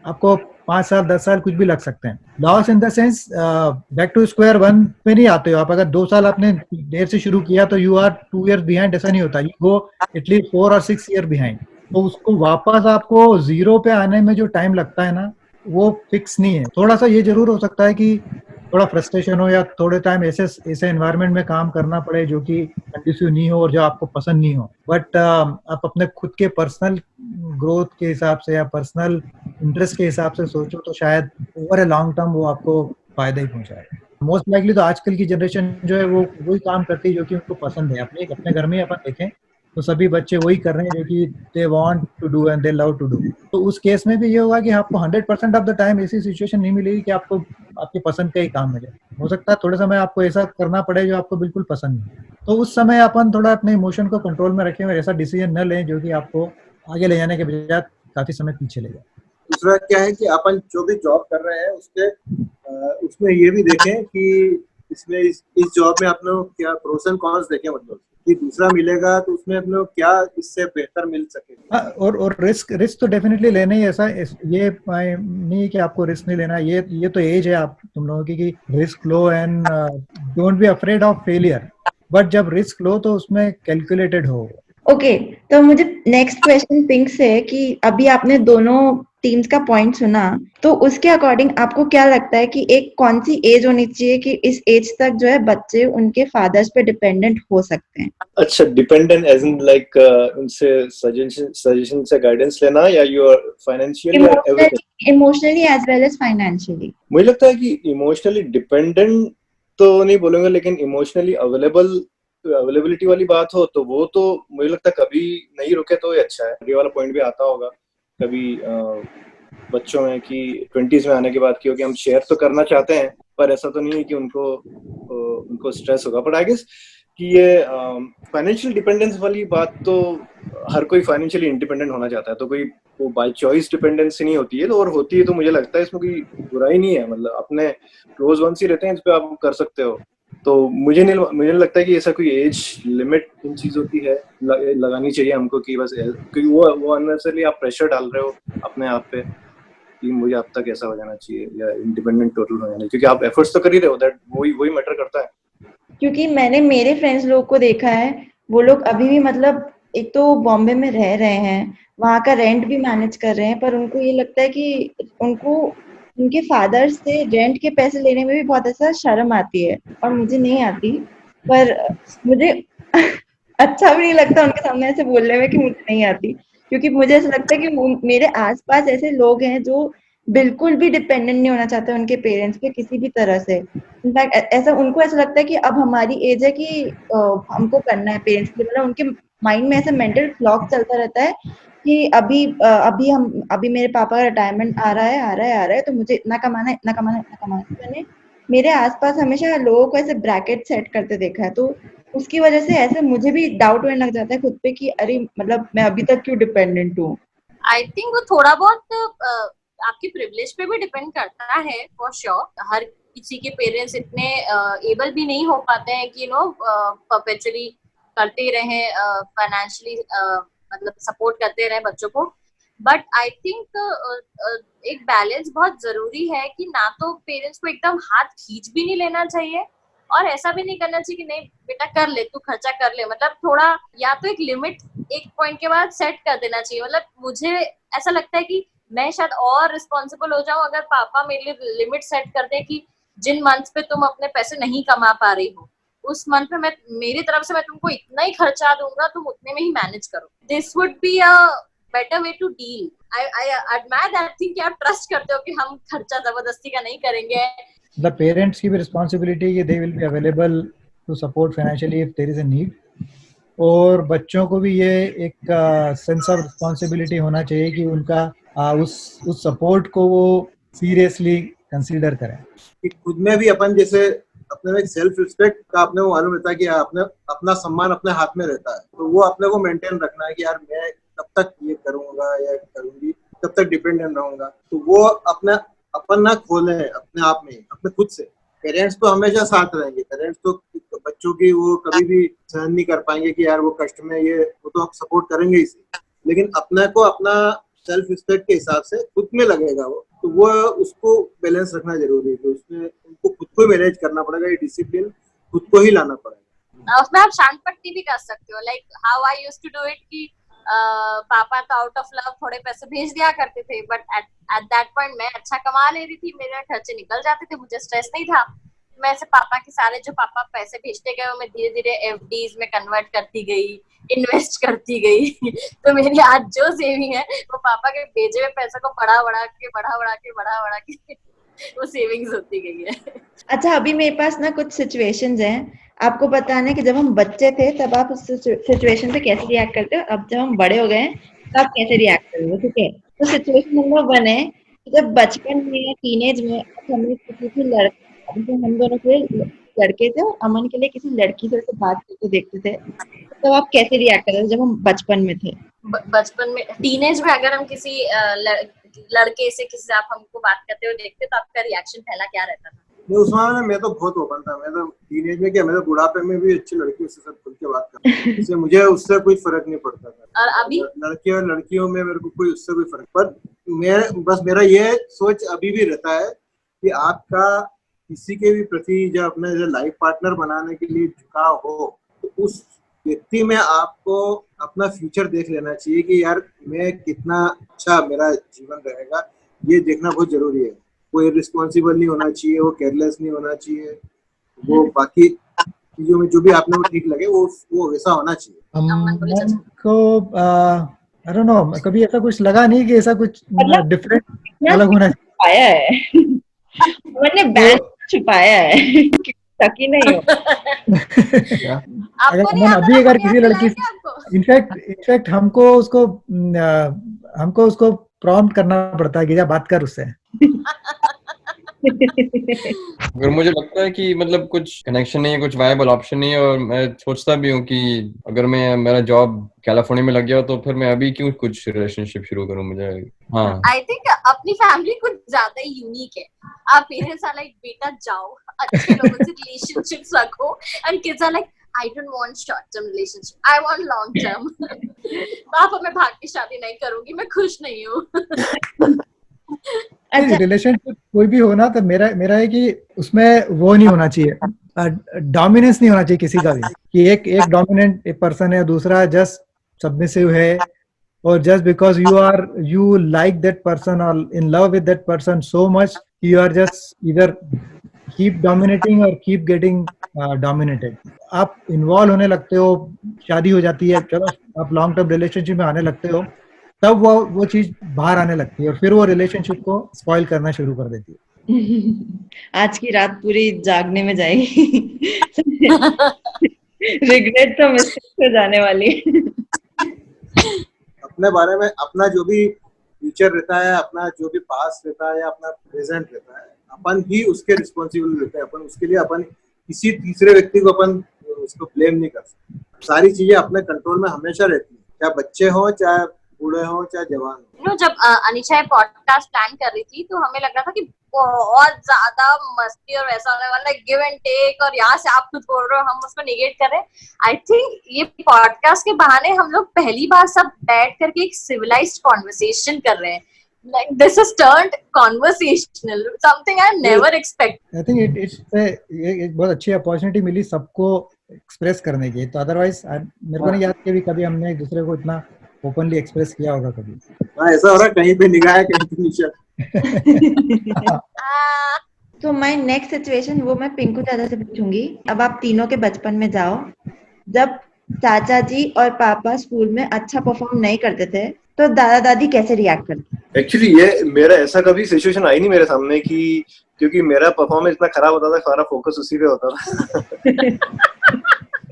आपको 5 साल 10 साल कुछ भी लग सकते हैं। Loss in the sense back to square one पे नहीं आते हो आप। अगर 2 साल आपने देर से शुरू किया तो यू आर 2 years बिहाइंड, ऐसा नहीं होता। You go at least 4 or 6 year behind. तो उसको वापस आपको जीरो पे आने में जो टाइम लगता है ना, वो फिक्स नहीं है। थोड़ा सा ये जरूर हो सकता है कि थोड़ा फ्रस्ट्रेशन हो या थोड़े टाइम ऐसे एनवायरनमेंट में काम करना पड़े जो कि कंडीसिव नहीं हो और जो आपको पसंद नहीं हो। बट आप अपने खुद के पर्सनल ग्रोथ के हिसाब से या पर्सनल इंटरेस्ट के हिसाब से सोचो तो शायद ओवर ए लॉन्ग टर्म वो आपको फायदा ही पहुंचाए। मोस्ट लाइकली तो आजकल की जनरेशन जो है वो वही काम करती है जो कि उनको पसंद है। अपने घर में अपन देखें तो सभी बच्चे वही कर रहे हैं जो कि they want to do and they love to do. तो उस केस में भी ये होगा कि आपको 100% ऑफ द टाइम ऐसी सिचुएशन नहीं मिलेगी कि आपको आपके पसंद का ही काम मिले। हो सकता है थोड़े समय आपको ऐसा करना पड़े जो आपको बिल्कुल पसंद नहीं। तो उस समय अपन थोड़ा अपने इमोशन को कंट्रोल में रखें और ऐसा डिसीजन न लें जो कि आपको आगे ले जाने के बजाय काफी समय पीछे ले जाए। दूसरा क्या है कि अपन जो भी जॉब कर रहे हैं उसमें ये भी देखें कि इसमें इस जॉब में अपने क्या प्रोस एंड कॉन्स देखें, मतलब कि दूसरा मिलेगा तो उसमें अपने को क्या इससे बेहतर मिल सके। और रिस्क तो डेफिनेटली लेना ही। ऐसा ये नहीं कि आपको रिस्क नहीं लेना। ये तो एज है आप तुम लोगों की कि risk low and don't be afraid of failure. But जब रिस्क लो तो उसमें कैलकुलेटेड हो। ओके, तो मुझे नेक्स्ट क्वेश्चन पिंक से है कि अभी आपने दोनों टीम्स का पॉइंट सुना, तो उसके अकॉर्डिंग आपको क्या लगता है कि एक कौन सी एज होनी चाहिए कि इस एज तक जो है बच्चे उनके फादर्स पे डिपेंडेंट हो सकते हैं? अच्छा, डिपेंडेंट एज इन लाइक उनसे सजेशन से गाइडेंस लेना या योर फाइनेंशियली या everything? Emotionally as well as financially. मुझे लगता है कि इमोशनली डिपेंडेंट तो नहीं बोलूंगा, लेकिन इमोशनली अवेलेबिलिटी वाली बात हो तो वो तो मुझे लगता है कभी नहीं रुके तो ये अच्छा है। ये वाला पॉइंट भी आता होगा कभी बच्चों में कि 20s में आने के बाद क्योंकि हम शेयर तो करना चाहते हैं पर ऐसा तो नहीं है कि उनको स्ट्रेस होगा। बट आई गेस कि ये फाइनेंशियल डिपेंडेंस वाली बात तो हर कोई फाइनेंशियली इंडिपेंडेंट होना चाहता है, तो कोई वो बाय चॉइस डिपेंडेंसी नहीं होती है। तो और होती है तो मुझे लगता है इसमें कोई बुराई नहीं है, मतलब अपने क्लोज वंस ही रहते हैं इस पे आप कर सकते हो। तो मुझे नहीं लगता है कि ऐसा कोई एज लिमिट इन चीजों की है लगानी चाहिए हमको कि बस क्योंकि वो अननेसेसरली आप प्रेशर डाल रहे हो अपने आप पे कि मुझे अब तक ऐसा हो जाना चाहिए या इंडिपेंडेंट टोटल हो जाना चाहिए, क्योंकि आप एफर्ट्स तो कर ही रहे हो। दैट वही मैटर करता है। क्योंकि मैंने मेरे फ्रेंड्स लोग को देखा है, वो लोग अभी भी मतलब एक तो बॉम्बे में रह रहे हैं, वहाँ का रेंट भी मैनेज कर रहे हैं, पर उनको ये लगता है कि उनको उनके फादर से रेंट के पैसे लेने में भी बहुत ऐसा शर्म आती है, और मुझे नहीं आती। पर मुझे अच्छा भी नहीं लगता उनके सामने ऐसे बोलने में कि मुझे नहीं आती, क्योंकि मुझे ऐसा लगता है कि मेरे आसपास ऐसे लोग हैं जो बिल्कुल भी डिपेंडेंट नहीं होना चाहते उनके पेरेंट्स पे किसी भी तरह से। इनफैक्ट ऐसा उनको ऐसा लगता है कि अब हमारी एज है कि हमको करना है पेरेंट्स के लिए। मतलब उनके माइंड में ऐसा मेंटल ब्लॉक चलता रहता है कि अभी मेरे पापा का रिटायरमेंट आ रहा है तो मुझे इतना कमाना है। मैंने मेरे आसपास हमेशा लोगों को ऐसे ब्रैकेट सेट करते देखा है, तो उसकी वजह से ऐसे मुझे भी डाउट होने लग जाता है खुद पे कि अरे मतलब मैं अभी तक क्यों डिपेंडेंट हूँ। आई थिंक वो थोड़ा बहुत आपके प्रिविलेज पे भी डिपेंड करता है फॉर श्योर। हर किसी के पेरेंट्स इतने एबल भी नहीं हो पाते हैं कि परपेचुअली करते रहे फाइनेंशियली मतलब सपोर्ट करते रहे बच्चों को। बट आई थिंक एक बैलेंस बहुत जरूरी है कि ना तो पेरेंट्स को एकदम हाथ खींच भी नहीं लेना चाहिए और ऐसा भी नहीं करना चाहिए कि नहीं बेटा कर ले, तू खर्चा कर ले। मतलब थोड़ा या तो एक लिमिट एक पॉइंट के बाद सेट कर देना चाहिए। मतलब मुझे ऐसा लगता है कि मैं शायद और रिस्पॉन्सिबल हो जाऊं अगर पापा मेरे लिए लिमिट सेट कर दे कि जिन मंथ्स पे तुम अपने पैसे नहीं कमा पा रही हो उस मंथ में मैं मेरी तरफ से मैं तुमको इतना ही खर्चा दूंगा, तुम उतने में ही मैनेज करो। This would be a better way to deal. I admire that thing कि आप trust करते हो कि हम खर्चा जबरदस्ती का नहीं करेंगे. The parents की भी responsibility कि they will be available to support financially if there is a need. और बच्चों को भी ये एक सेंस ऑफ रिस्पॉन्सिबिलिटी होना चाहिए कि उनका उस सपोर्ट को वो सीरियसली कंसीडर करें. कि खुद में भी अपन जैसे अपने में एक सेल्फ रिस्पेक्ट का अपने को मालूम रहता है कि अपने अपना सम्मान अपने हाथ में रहता है, तो वो अपने को मेंटेन रखना है कि यार मैं कब तक ये करूंगा या करूंगी, कब तक डिपेंडेंट रहूंगा. तो वो अपना अपन ना खोले अपने आप में, अपने खुद से. पेरेंट्स तो हमेशा साथ रहेंगे, पेरेंट्स तो बच्चों की वो कभी भी सहन नहीं कर पाएंगे कि यार वो कष्ट में ये, वो तो सपोर्ट करेंगे इसे, लेकिन अपने को अपना सेल्फ रिस्पेक्ट के हिसाब से खुद में लगेगा वो, तो वो उसको बैलेंस रखना जरूरी है. तो उसमें उनको खुद को मैनेज करना पड़ेगा, ये डिसिप्लिन खुद को ही लाना पड़ेगा. उसमें आप शांत पट्टी भी कर सकते हो, like how I used to do it कि पापा तो आउट ऑफ लव थोड़े पैसे भेज दिया करते थे, बट एट दैट पॉइंट मैं अच्छा कमा ले रही थी, मेरे खर्चे निकल जाते थे, मुझे स्ट्रेस नहीं था. मैं ऐसे पापा के सारे जो पापा पैसे भेजते गए वो मैं धीरे धीरे एफडीज में कन्वर्ट करती गई, इन्वेस्ट करती गई. तो मेरी आज जो सेविंग है वो पापा के भेजे हुए पैसे को बढ़ा बढ़ा के वो सेविंग्स होती गई है. अच्छा, अभी मेरे पास ना कुछ सिचुएशंस हैं, आपको बताना है कि जब हम बच्चे थे तब आप उस सिचुएशन पे कैसे रिएक्ट करते हो, अब जब हम बड़े हो गए तब कैसे रिएक्ट करोगे. ठीक है, तो सिचुएशन नंबर 1 है कि जब बचपन में या टीनेज में हमें किसी की हम दोनों के लड़के थे और अमन के लिए किसी लड़की से बात करते देखते थे, तो आप कैसे रिएक्ट करते थे जब हम बचपन में थे. बचपन में, टीनेज में अगर हम किसी लड़के से किसी से आप हमको बात करते हुए देखते तो आपका रिएक्शन पहला क्या रहता था? उस मामले में मैं तो बहुत ओपन था. मैं तो टीनेज में क्या, मैं तो बुढ़ापे में भी अच्छी लड़कियों से सब खुल के बात करता था. मुझे उससे कोई फर्क नहीं पड़ता था. और अभी लड़के और लड़कियों में मेरे को कोई उससे कोई फर्क, पर मेरा ये सोच अभी भी रहता है कि आपका किसी के भी प्रति जब अपने लाइफ पार्टनर बनाने के लिए झुकाव हो, तो उस व्यक्ति में आपको अपना फ्यूचर देख लेना चाहिए कि यार मैं कितना अच्छा मेरा जीवन रहेगा, ये देखना बहुत जरूरी है. कोई रिस्पॉन्सिबल नहीं होना चाहिए, वो केयरलेस नहीं होना चाहिए, वो बाकी चीजों में जो भी आपने वो ठीक लगे वो वैसा होना चाहिए. हमको आई डोंट नो, कभी ऐसा कुछ लगा नहीं कि ऐसा कुछ डिफरेंट अलग होना पाया है. मैंने बैंड छुपाया है ताकि नहीं हो. अभी अगर किसी लड़की, इनफैक्ट हमको उसको प्रॉम्प्ट करना पड़ता है कि जा बात कर उससे. अगर मुझे लगता है कि मतलब कुछ कनेक्शन नहीं है, कुछ वायबल ऑप्शन नहीं है, और मैं सोचता भी हूँ कि अगर मेरा जॉब कैलिफोर्निया में लग गया तो फिर मैं अभी क्यों कुछ रिलेशनशिप शुरू करूँ. मुझे आई थिंक अपनी फैमिली कुछ ज्यादा यूनिक है. आप पेरेंट्स आर लाइक बेटा जाओ अच्छे लोगों से रिलेशनशिप्स रखो, and kids are like I don't want short-term relationship. I want long-term. पापा मैं भाग के शादी नहीं करूंगी, मैं खुश नहीं हूँ. रिलेशनशिप कोई भी हो ना, तो मेरा है कि उसमें वो नहीं होना चाहिए, डोमिनेंस नहीं होना चाहिए किसी का भी, कि एक डोमिनेंट एक पर्सन है, दूसरा जस्ट सबमिसिव है, और just because you like that person or in love with that person so much, you are just either keep dominating or keep getting dominated. आप इन्वॉल्व होने लगते हो, शादी हो जाती है, चलो आप लॉन्ग टर्म रिलेशनशिप में आने लगते हो, तब वो चीज बाहर आने लगती है और फिर वो रिलेशनशिप को स्पॉइल करना शुरू कर देती है. आज की रात पूरी जागने में जाएगी. रिग्रेट तो मिस्टेक हो जाने वाली. अपने बारे में अपना जो भी फ्यूचर रहता है, अपना जो भी पास्ट रहता है या अपना प्रेजेंट रहता है, अपन ही उसके रिस्पॉन्सिबल रहते हैं. अपन उसके लिए अपन किसी तीसरे व्यक्ति को अपन उसको ब्लेम नहीं कर सकते. सारी चीजें अपने कंट्रोल में हमेशा रहती है, चाहे बच्चे हो, चाहे बूढ़े हो, चाहे जवान हो. जब अनिशा पॉडकास्ट प्लान कर रही थी तो हमें लग रहा था कि बहुत ज्यादा मस्ती और वैसा होने वाला, गिव एंड टेक, और यहाँ से आप कुछ बोल रहे हो हम उसको निगेट कर रहे हैं. आई थिंक ये पॉडकास्ट के बहाने हम लोग पहली बार सब बैठ करके एक सिविलाइज्ड कॉन्वर्सेशन कर रहे हैं. Like this has turned conversational, something I never expect. I think एक बहुत अच्छी अपॉर्चुनिटी मिली सबको एक्सप्रेस करने की. तो अदरवाइज मेरे को नहीं याद कि कभी हमने एक दूसरे को इतना ओपनली एक्सप्रेस किया होगा कभी. ऐसा हो रहा है कहीं पे निगाह है, कहीं पे नीचे. तो माय नेक्स्ट सिचुएशन वो मैं पिंकू दादा से पूछूंगी. अब आप तीनों के बचपन में जाओ, जब चाचा जी और पापा स्कूल में अच्छा परफॉर्म नहीं करते थे तो दादा दादी कैसे रिएक्ट करते हैं? एक्चुअली ये मेरा ऐसा कभी सिचुएशन आई नहीं मेरे सामने कि क्योंकि मेरा परफॉर्मेंस इतना खराब होता था, सारा फोकस उसी पे होता था।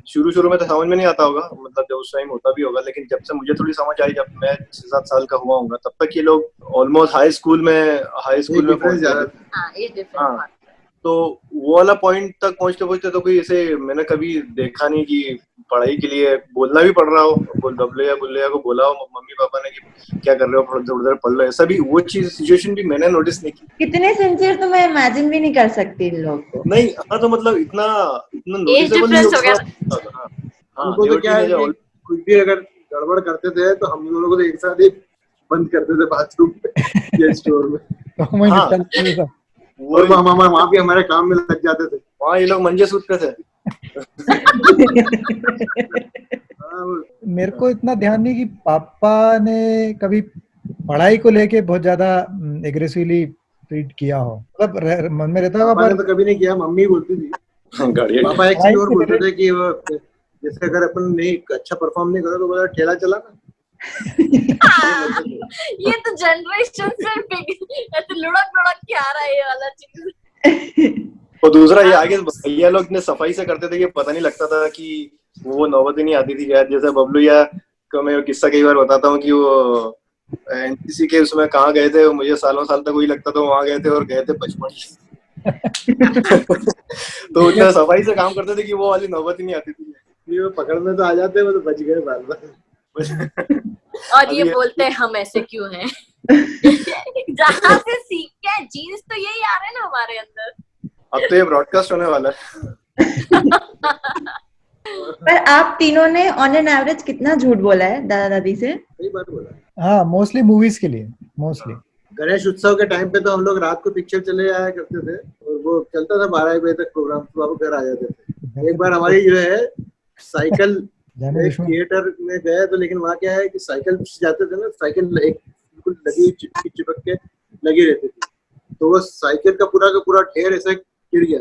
शुरू में तो समझ में नहीं आता होगा, मतलब जब उस टाइम होता भी होगा, लेकिन जब से मुझे थोड़ी समझ आई, जब मैं 6-7 साल का हुआ हूँ, तब तक ये लोग ऑलमोस्ट हाई स्कूल में पहुंच जाते थे। हाँ, तो वो वाला पॉइंट तक पहुंचते तो कोई ऐसे मैंने कभी देखा नहीं कि पढ़ाई के लिए बोलना भी पड़ रहा हो, बबलिया को बोला हो मम्मी पापा ने कि क्या कर रहे हो, थोड़ी देर पढ़ लो, ऐसा भी वो चीज सिचुएशन भी मैंने नोटिस नहीं की। कितने सिंसियर तो मैं इमेजिन भी नहीं कर सकती इन लोग को। नहीं, हाँ, तो मतलब इतना नोटिसेबल नहीं होगा। हमको तो क्या है, कुछ भी अगर गड़बड़ करते थे तो हम लोगों को एक साथ ही बंद करते थे बाथरूम में या स्टोर में। और वहाँ भी हमारे काम में लग जाते थे। वहाँ ये लोग मंजे सूतते थे। मेरे को इतना ध्यान नहीं कि पापा ने कभी पढ़ाई को लेके बहुत ज्यादा एग्रेसिवली ट्रीट किया हो, मतलब मन में रहता होगा, पर तो कभी नहीं किया, मम्मी बोलती थी। पापा एक चीज और बोलते थे कि जैसे अगर अपन नहीं अच्छा परफॉर्म नहीं करो तो बोला ठेला चला ना। ये तो जनरेशन से लुढ़क के आ रहा है ये वाला चीज। और दूसरा ये आगे भैया लोग इतने सफाई से करते थे कि पता नहीं लगता था कि वो नौबत ही नहीं आती थी। जैसे बबलू या को मैं किस्सा कई बार बताता हूँ कि वो एनसीसी के उसमें कहाँ गए थे, मुझे सालों साल तक वही लगता था वहां गए थे और गए थे पचमढ़ी। तो इतना सफाई से काम करते थे कि वो वाली नौबत ही नहीं आती थी। वो पकड़ने तो आ जाते, वो तो बच गए बार बार। और ये बोलते हैं हम ऐसे क्यों हैं। जहाँ से सीख के जीन्स तो यही आ रहे हैं ना हमारे अंदर। अब तो ये ब्रॉडकास्ट होने वाला है। पर आप तीनों ने ऑन एन एवरेज कितना झूठ बोला है दादा दादी से? सही बात बोला। हाँ, मोस्टली मूवीज के लिए। मोस्टली गणेश उत्सव के टाइम पे तो हम लोग रात को पिक्चर चले आया करते थे और वो चलता था 12 बजे तक प्रोग्राम, तो आप घर आ जाते थे। एक बार हमारी जो है साइकिल थिएटर में गए तो, लेकिन वहाँ क्या है कि साइकिल जाते थे ना, साइकिल एक बिल्कुल लगी चिपक के लगी रहती थी, तो वो साइकिल का पूरा ढेर ऐसा गिर गया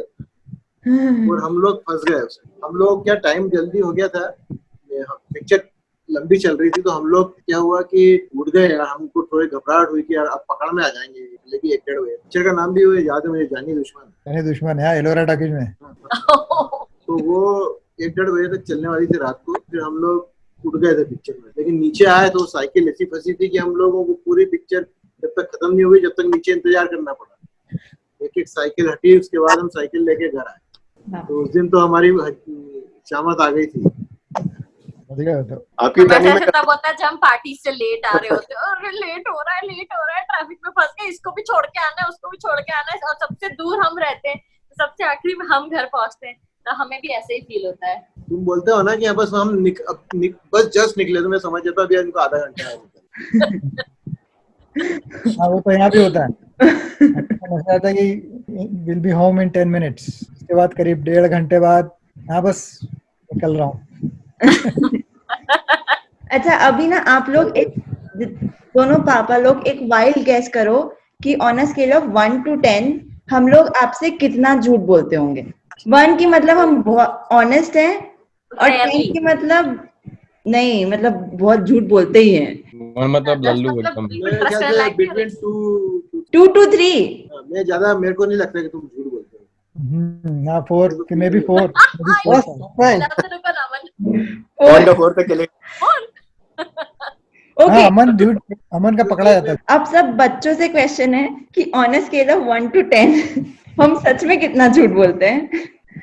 और हम लोग फंस गए उसमें। हम लोग क्या टाइम जल्दी हो गया था, पिक्चर लंबी चल रही थी, तो हम लोग क्या हुआ कि उठ गए यार, हमको थोड़ी घबराहट हुई कि यार अब पकड़ में आ जाएंगे, लेकिन 1-1.5 बजे। पिक्चर का नाम भी हुआ याद है मुझे, जानी दुश्मन है, एलोरा टॉकीज में। तो वो 1-1.5 बजे तक चलने वाली थी रात को। फिर हम लोग उठ गए थे पिक्चर में, लेकिन नीचे आए तो साइकिल ऐसी फंसी थी कि हम लोगों को पूरी पिक्चर जब तक खत्म नहीं हुई, जब तक नीचे इंतजार करना पड़ा। एक साइकिल हटी, उसके बाद हम साइकिल लेके घर आए। तो उस दिन तो हमारी शामत आ गई थी। आपकी तब होता है जब हम पार्टी से लेट आ रहे होते हैं, और लेट हो रहा है, ट्रैफिक में फंस गए, इसको भी छोड़ के आना है, उसको भी छोड़ के आना है, और सबसे दूर हम रहते हैं, सबसे आखिरी में हम घर पहुंचते हैं, तो हमें भी ऐसे ही फील होता है। तुम बोलते हो ना कि बस हम बस जस्ट निकले, तो मैं समझ जाता अभी इनको आधा घंटा है। हाँ, वो तो यहाँ भी होता है। ऐसा होता है कि will be home in 10 minutes, उसके बाद करीब 1.5 घंटे बाद हाँ बस निकल रहा हूँ। अच्छा, अभी ना आप लोग एक दोनों पापा लोग एक वाइल्ड गेस करो कि on a scale of 1 to 10 हम लोग आपसे कितना झूठ बोलते होंगे। 1 की मतलब हम बहुत ऑनेस्ट हैं और 10 की मतलब नहीं, मतलब बहुत झूठ बोलते ही हैं। मतलब लल्लू एकदम। Between 2 to 3। मैं ज्यादा, मेरे को नहीं लगता कि तुम झूठ बोलते हो। ना 4 कि मे बी 4। ओके, अमन का पकड़ा जाता है। अब सब बच्चों से क्वेश्चन है कि on a scale of 1 to 10 हम सच में कितना झूठ बोलते हैं?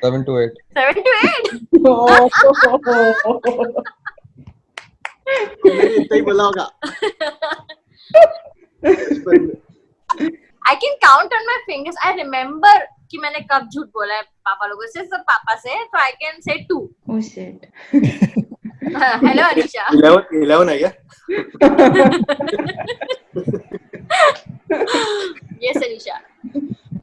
7 to 8। 7 to 8। इतना ही बोला होगा। I can count on my fingers. I remember कि मैंने कब झूठ बोला है पापा लोगों से, सब पापा से, तो I can say 2. Oh shit. Hello Anisha. 11 है क्या? Yes अनिशा।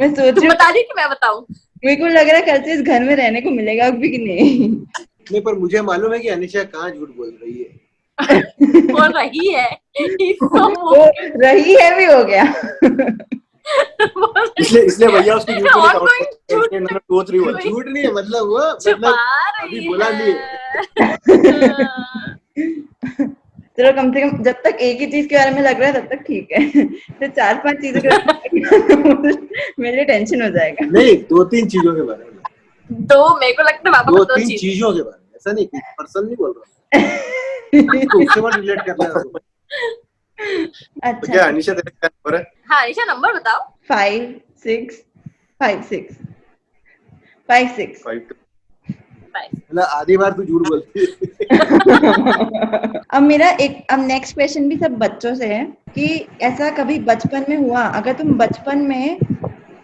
मैं सोच रही हूँ, बता दी कि मैं बताऊं? मेरे को लग रहा है कल से इस घर में रहने को मिलेगा भी कि नहीं। नहीं, पर मुझे मालूम है कि अनिशा कहाँ झूठ बोल रही है। वो रही है। वो रही है भी हो गया। इसलिए भैया उसकी झूठ नहीं है, मतलब वो मतलब अभी बोला नहीं। चलो कम से कम जब तक एक ही चीज के बारे में लग रहा है तब तक ठीक है। तो 4-5 चीजों के बारे में मेरे लिए टेंशन हो जाएगा। नहीं, 2-3 चीजों के बारे में, तो मेरे को लगता है पापा को 2-3 चीजों के बारे में, ऐसा नहीं, पर्सन नहीं बोल रहा तो उससे मत रिलेट कर रहा हूँ। तो अच्छा क्या अनिशा तेरा क्या नंबर है? हाँ अनिशा नंबर बताओ। 5 6 5 6 5 6 5 मतलब आधी बार तू झूठ बोलती है। अब नेक्स्ट क्वेश्चन भी सब बच्चों से है कि ऐसा कभी बचपन में हुआ, अगर तुम बचपन में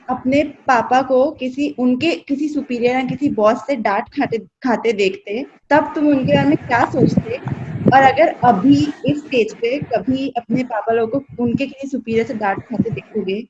अपने पापा को किसी सुपीरियर या किसी बॉस से डांट खाते देखते, तब तुम उनके बारे में क्या सोचते? और अगर अभी इस स्टेज पे कभी अपने पापा लोगों को उनके किसी सुपीरियर से डांट खाते देखोगे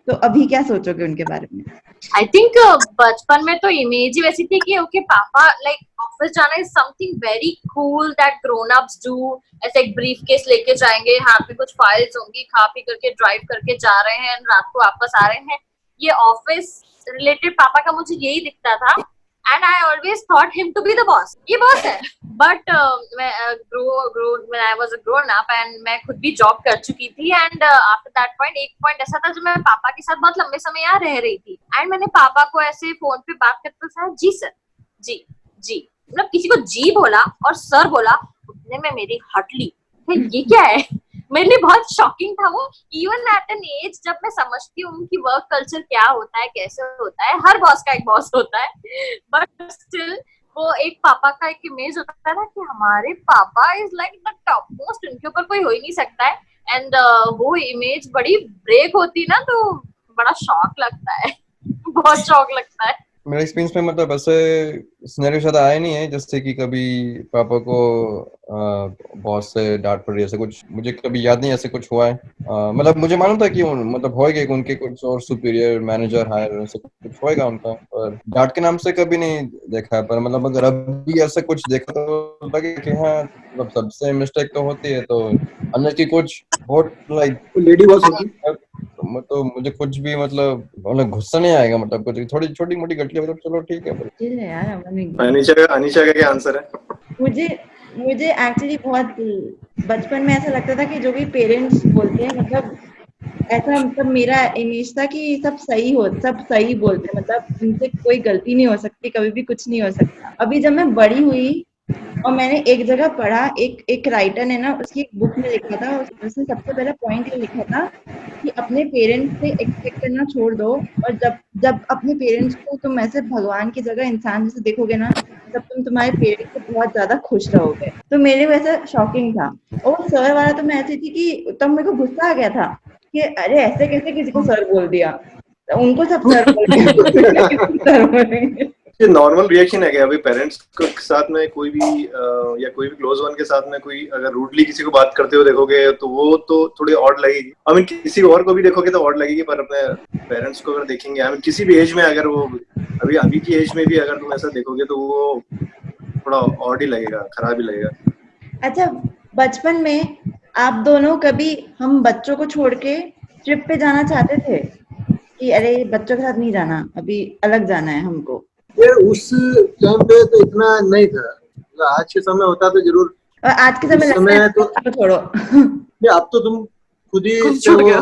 तो अभी क्या सोचोगे उनके बारे में? आई थिंक बचपन में तो इमेज ही वैसी थी कि ओके पापा लाइक ऑफिस जाना is something very cool that grown ups do. ऐसे एक ब्रीफ केस लेके जाएंगे, यहाँ पे कुछ फाइल्स होंगी, खा पी करके ड्राइव करके जा रहे हैं, रात को वापस आ रहे हैं। ये ऑफिस रिलेटेड पापा का मुझे यही दिखता था and I always thought him to be the boss, ये बॉस है। But when I was a grown up and मैं खुद भी जॉब कर चुकी थी एंड आफ्टर दैट पॉइंट एक पॉइंट ऐसा था जब मैं पापा के साथ बहुत लंबे समय यहाँ रह रही थी एंड मैंने पापा को ऐसे फोन पे बात करते समय जी सर, जी जी, मतलब किसी को जी बोला और सर बोला, उतने में मेरी हटली ये क्या है। मेरे लिए बहुत शॉकिंग था वो, इवन एट एन एज जब मैं समझती हूँ कि वर्क कल्चर क्या होता है, कैसे होता है, हर बॉस का एक बॉस होता है, बट स्टिल वो एक पापा का एक इमेज होता है ना कि हमारे पापा is like the top most, उनके ऊपर कोई हो ही नहीं सकता है। एंड वो इमेज बड़ी ब्रेक होती ना तो बड़ा शॉक लगता है, बहुत शॉक लगता है। मेरे एक्सपीरियंस में मतलब ऐसे सिनेरियो शायद आया नहीं है जैसे कि कभी पापा को बॉस से डांट पड़ रही है, ऐसे कुछ मुझे कभी याद नहीं ऐसे कुछ हुआ है। मतलब मुझे मालूम था कि मतलब होएगा कि उनके कुछ और सुपीरियर मैनेजर हायर ऐसे कुछ होएगा उनका, पर डांट के नाम से कभी नहीं देखा है। पर मतलब अगर अभी ऐसे कुछ देखा तो लगे कि हाँ मतलब सबसे मिस्टेक तो होती है, तो अंदर की कुछ बहुत लाइक लेडी बॉस होगी तो मुझे कुछ भी मतलब गुस्सा नहीं आएगा, मतलब कुछ थोड़ी छोटी मोटी गलतियां मतलब चलो ठीक है। चिल है यार अमन। अनिशा का क्या आंसर है? मुझे एक्चुअली बहुत बचपन में ऐसा लगता था कि जो भी पेरेंट्स बोलते हैं मतलब ऐसा, मतलब मेरा इमेज था कि सब सही बोलते हैं, मतलब उनसे कोई गलती नहीं हो सकती, कभी भी कुछ नहीं हो सकता। अभी जब मैं बड़ी हुई और मैंने एक जगह पढ़ा, एक राइटर ने ना उसकी एक बुक में लिखा था, उसने सबसे पहला पॉइंट ये लिखा था कि अपने पेरेंट्स से एक्सपेक्ट करना छोड़ दो, और जब अपने पेरेंट्स को तुम ऐसे भगवान की जगह इंसान जैसे देखोगे ना, तब तुम तुम्हारे पेरेंट्स से बहुत ज्यादा खुश रहोगे। तो मेरे वैसा शॉकिंग था। और सर वाला तो मैं ऐसी थी कि तब मेरे को गुस्सा आ गया था कि अरे ऐसे कैसे किसी को सर बोल दिया, तो उनको सब सर बोलेंगे। ये नॉर्मल रिएक्शन है क्या अभी पेरेंट्स के साथ में कोई भी या कोई भी क्लोज वन के साथ में कोई अगर रूडली किसी को बात करते हुए देखोगे तो वो तो थोड़ी ऑड लगेगी। आई मीन किसी और को भी देखोगे तो ऑड लगेगी, पर अपने पेरेंट्स को अगर देखेंगे, आई मीन किसी भी एज में, अगर वो अभी की एज में भी अगर तुम ऐसा देखोगे तो वो थोड़ा ऑड ही लगेगा, खराब ही लगेगा। अच्छा, बचपन में आप दोनों कभी हम बच्चों को छोड़ के ट्रिप पे जाना चाहते थे कि अरे बच्चों के साथ नहीं जाना, अभी अलग जाना है हमको? यार उस टाइम पे तो इतना नहीं था, मतलब आज के समय होता तो जरूर। और आज के समय लगता है तो छोड़ो। अब तो तुम खुद ही छूट गए।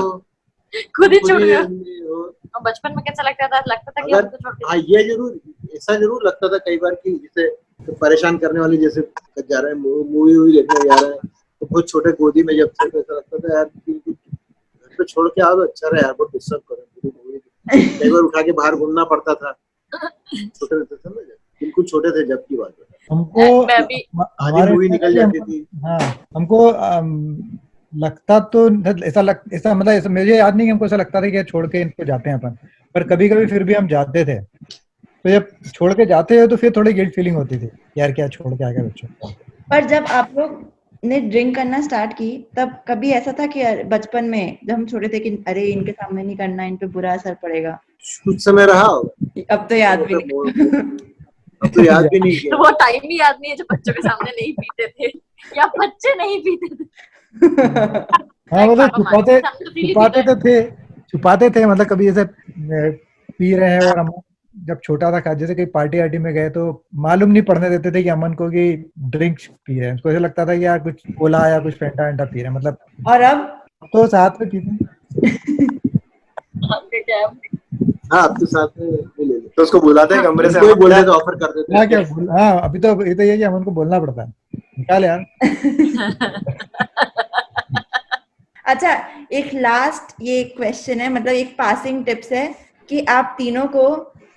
और बचपन में कैसा लगता था कि हमको छोड़ हाँ ये जरूर, ऐसा जरूर लगता था कई बार कि जैसे परेशान करने वाली, जैसे जा रहे हैं मूवी देखने जा रहे हैं तो बहुत छोटे गोदी में जब थे तो ऐसा लगता था यार घर पे छोड़ के आओ तो अच्छा रहे यार, बहुत डिस्टर्ब करें मूवी। कई बार उठा के बाहर घूमना पड़ता था, छोटे थे ना, बिल्कुल छोटे थे जब की बात है। हमको आधी मूवी निकल जाती थी। हाँ हमको लगता तो ऐसा मतलब ऐसा मुझे याद नहीं कि हमको ऐसा लगता था कि छोड़ के इनको जाते हैं अपन, पर कभी कभी फिर भी हम जाते थे। तो जब छोड़ के जाते हैं तो फिर थोड़ी गिल्ट फीलिंग होती थी यार क्या छोड़ के आ गए बच्चों। पर जब आप लोग ने ड्रिंक करना स्टार्ट की तब कभी ऐसा था कि बचपन में जब हम छोटे थे कि अरे इनके सामने नहीं करना, इन पे बुरा असर पड़ेगा? कुछ समय रहा होगा, अब तो याद भी नहीं। अब तो याद भी नहीं किया। वो टाइम भी याद नहीं है जब बच्चों के सामने नहीं पीते थे या बच्चे नहीं पीते थे। हाँ मतलब छुपाते थे मतलब कभी ऐसे पी रहे हैं और हम जब छोटा था, जैसे कहीं पार्टी वार्टी में गए तो मालूम नहीं पड़ने देते थे कि अमन को कि ड्रिंक पी रहे हैं, उसको ऐसा लगता था कि यार कुछ कोला या कुछ फेंटा वेंटा पी रहे हैं, मतलब। और अब तो साथ में पीते हाँ, अब तो साथ में भी ले लेते, तो उसको बुलाते हैं कमरे से, कोई बोले तो ऑफर कर देते हैं। हैं। क्या हाँ, अभी तो ये है कि अमन को बोलना पड़ता है, निकाल यार। अच्छा, एक लास्ट ये क्वेश्चन है, मतलब एक पासिंग टिप्स है कि आप तीनों को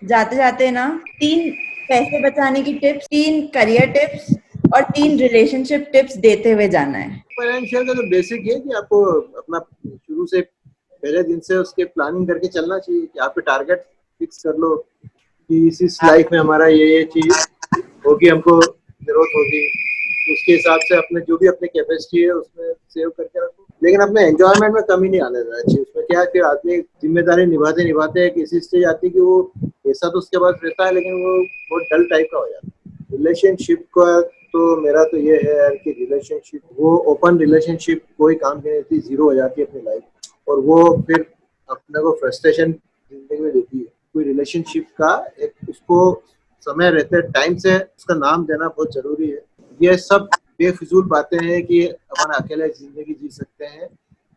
जाते जाते ना 3 पैसे बचाने की टिप्स, 3 करियर टिप्स और 3 रिलेशनशिप टिप्स देते हुए जाना है। फाइनेंशियल का तो बेसिक है कि आपको अपना शुरू से पहले दिन से उसके प्लानिंग करके चलना चाहिए कि आप टारगेट फिक्स कर लो कि इस लाइफ में हमारा ये चीज होगी, हमको जरूरत होगी, उसके हिसाब से अपने जो भी अपने कैपेसिटी है उसमें सेव करके रखो, लेकिन अपने एंजॉयमेंट में कमी नहीं आने देना चाहिए। उसमें क्या है कि आदमी जिम्मेदारी निभाते निभाते एक ऐसी स्टेज आती है कि वो पैसा तो उसके पास रहता है लेकिन वो बहुत डल टाइप का हो जाता है। रिलेशनशिप का तो मेरा तो ये है यार कि रिलेशनशिप, वो ओपन रिलेशनशिप कोई काम की नहीं होती, जीरो हो जाती है अपनी लाइफ, और वो फिर अपने को फ्रस्ट्रेशन जिंदगी में देती है। कोई रिलेशनशिप का एक उसको समय रहते टाइम से उसका नाम देना बहुत जरूरी है। ये सब बेफिजूल बातें हैं कि अपन अकेले जिंदगी जी सकते हैं।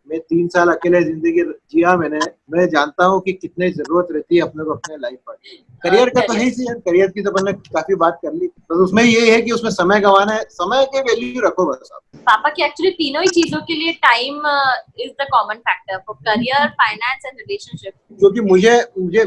मैं 3 साल अकेले जिंदगी जिया मैं जानता हूँ कि कितनी जरूरत रहती है अपने को अपने लाइफ पार्टनर। करियर का तो है ही यार, करियर की तो अपन ने काफी बात कर ली, बस उसमें ये है कि उसमें समय गंवाना है, समय के वैल्यू रखो बस आप। पापा की एक्चुअली तीनों ही चीजों के लिए time is the common factor for career, finance and relationship. क्योंकि